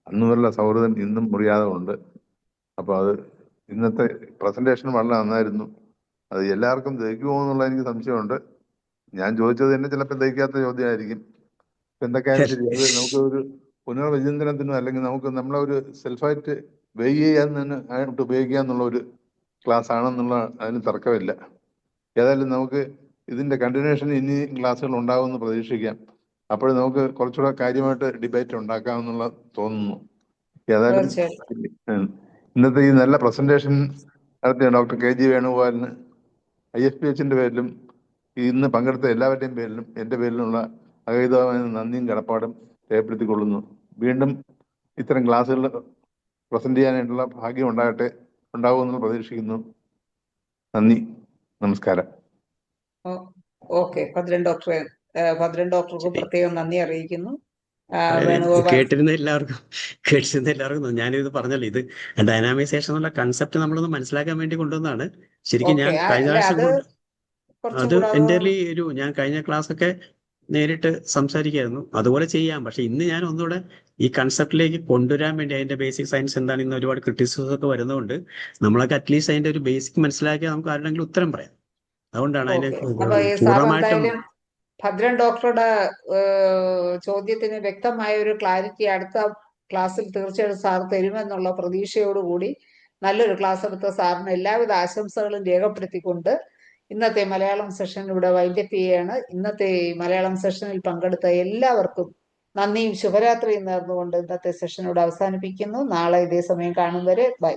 അന്നുമുള്ള സൗഹൃദം ഇന്നും മുറിയാതെ ഉണ്ട്. അപ്പോൾ അത് ഇന്നത്തെ പ്രസന്റേഷൻ വളരെ നന്നായിരുന്നു. അത് എല്ലാവർക്കും ദഹിക്കുമോ എന്നുള്ള എനിക്ക് സംശയമുണ്ട്. ഞാൻ ചോദിച്ചത് തന്നെ ചിലപ്പോൾ ദഹിക്കാത്ത ചോദ്യമായിരിക്കും. എന്തൊക്കെയായാലും ശരി, അത് നമുക്ക് ഒരു പുനർവിചിന്തനത്തിനോ അല്ലെങ്കിൽ നമുക്ക് നമ്മളെ ഒരു സെൽഫായിട്ട് വെയ് ചെയ്യാൻ തന്നെ ആയിട്ട് ഉപയോഗിക്കുക എന്നുള്ള ഒരു ക്ലാസ് ആണെന്നുള്ള അതിന് തർക്കമില്ല. ഏതായാലും നമുക്ക് ഇതിന്റെ കണ്ടിന്യൂഷൻ ഇനി ക്ലാസ്സുകൾ ഉണ്ടാകുമെന്ന് പ്രതീക്ഷിക്കാം. അപ്പോൾ നമുക്ക് കുറച്ചുകൂടെ കാര്യമായിട്ട് ഡിബേറ്റ് ഉണ്ടാക്കാമെന്നുള്ള തോന്നുന്നു. ഏതായാലും ഇന്നത്തെ ഈ നല്ല പ്രസന്റേഷൻ നടത്തിയ ഡോക്ടർ KG വേണുഗോപാലിന് IFPHന്റെ പേരിലും ഇന്ന് പങ്കെടുത്ത എല്ലാവരുടെയും പേരിലും എൻ്റെ പേരിലുള്ള അഗൈതമായ നന്ദിയും കടപ്പാടും രേഖപ്പെടുത്തിക്കൊള്ളുന്നു. വീണ്ടും ഇത്തരം ക്ലാസ്സുകൾ പ്രസന്റ് ചെയ്യാനായിട്ടുള്ള ഭാഗ്യം ഉണ്ടാകുമെന്ന് പ്രതീക്ഷിക്കുന്നു. നന്ദി, നമസ്കാരം. ഓക്കെ, ഭദ്രൻ ഡോക്ടർക്ക് പ്രത്യേകം നന്ദി അറിയിക്കുന്നു. കേട്ടിരുന്ന എല്ലാവർക്കും ഞാനിത് പറഞ്ഞല്ലോ, ഇത് ഡൈനാമൈസേഷൻ എന്നുള്ള കൺസെപ്റ്റ് നമ്മളൊന്ന് മനസ്സിലാക്കാൻ വേണ്ടി കൊണ്ടുവന്നതാണ്. ശരിക്കും ഞാൻ കഴിഞ്ഞ പ്രാവശ്യം അത് എൻ്റെർലി ഞാൻ കഴിഞ്ഞ ക്ലാസ് ഒക്കെ നേരിട്ട് സംസാരിക്കായിരുന്നു. അതുപോലെ ചെയ്യാം. പക്ഷെ ഇന്ന് ഞാൻ ഒന്നുകൂടെ ഈ കൺസെപ്റ്റിലേക്ക് കൊണ്ടുവരാൻ വേണ്ടി അതിന്റെ ബേസിക് സയൻസ് എന്താണ്, ഇന്ന് ഒരുപാട് ക്രിറ്റിസിസം ഒക്കെ വരുന്നതുകൊണ്ട് നമ്മളൊക്കെ അറ്റ്ലീസ്റ്റ് അതിന്റെ ഒരു ബേസിക് മനസ്സിലാക്കിയാൽ നമുക്ക് ആരുടെങ്കിലും ഉത്തരം പറയാം. അതുകൊണ്ടാണ് അതിന് ഓക്കെ. അപ്പൊ ഈ സാർ പൂർണ്ണമായിട്ടും എന്തായാലും ഭദ്രൻ ഡോക്ടറുടെ ചോദ്യത്തിന് വ്യക്തമായ ഒരു ക്ലാരിറ്റി അടുത്ത ക്ലാസ്സിൽ തീർച്ചയായിട്ടും സാർ തരുമെന്നുള്ള പ്രതീക്ഷയോടുകൂടി നല്ലൊരു ക്ലാസ് എടുത്ത സാറിന് എല്ലാവിധ ആശംസകളും രേഖപ്പെടുത്തിക്കൊണ്ട് ഇന്നത്തെ മലയാളം സെഷൻ ഇവിടെ വൈൻഡപ്പ് ചെയ്യുകയാണ്. ഇന്നത്തെ മലയാളം സെഷനിൽ പങ്കെടുത്ത എല്ലാവർക്കും നന്ദിയും ശുഭരാത്രിയും നേർന്നുകൊണ്ട് ഇന്നത്തെ സെഷൻ ഇവിടെ അവസാനിപ്പിക്കുന്നു. നാളെ ഇതേ സമയം കാണും വരെ ബൈ.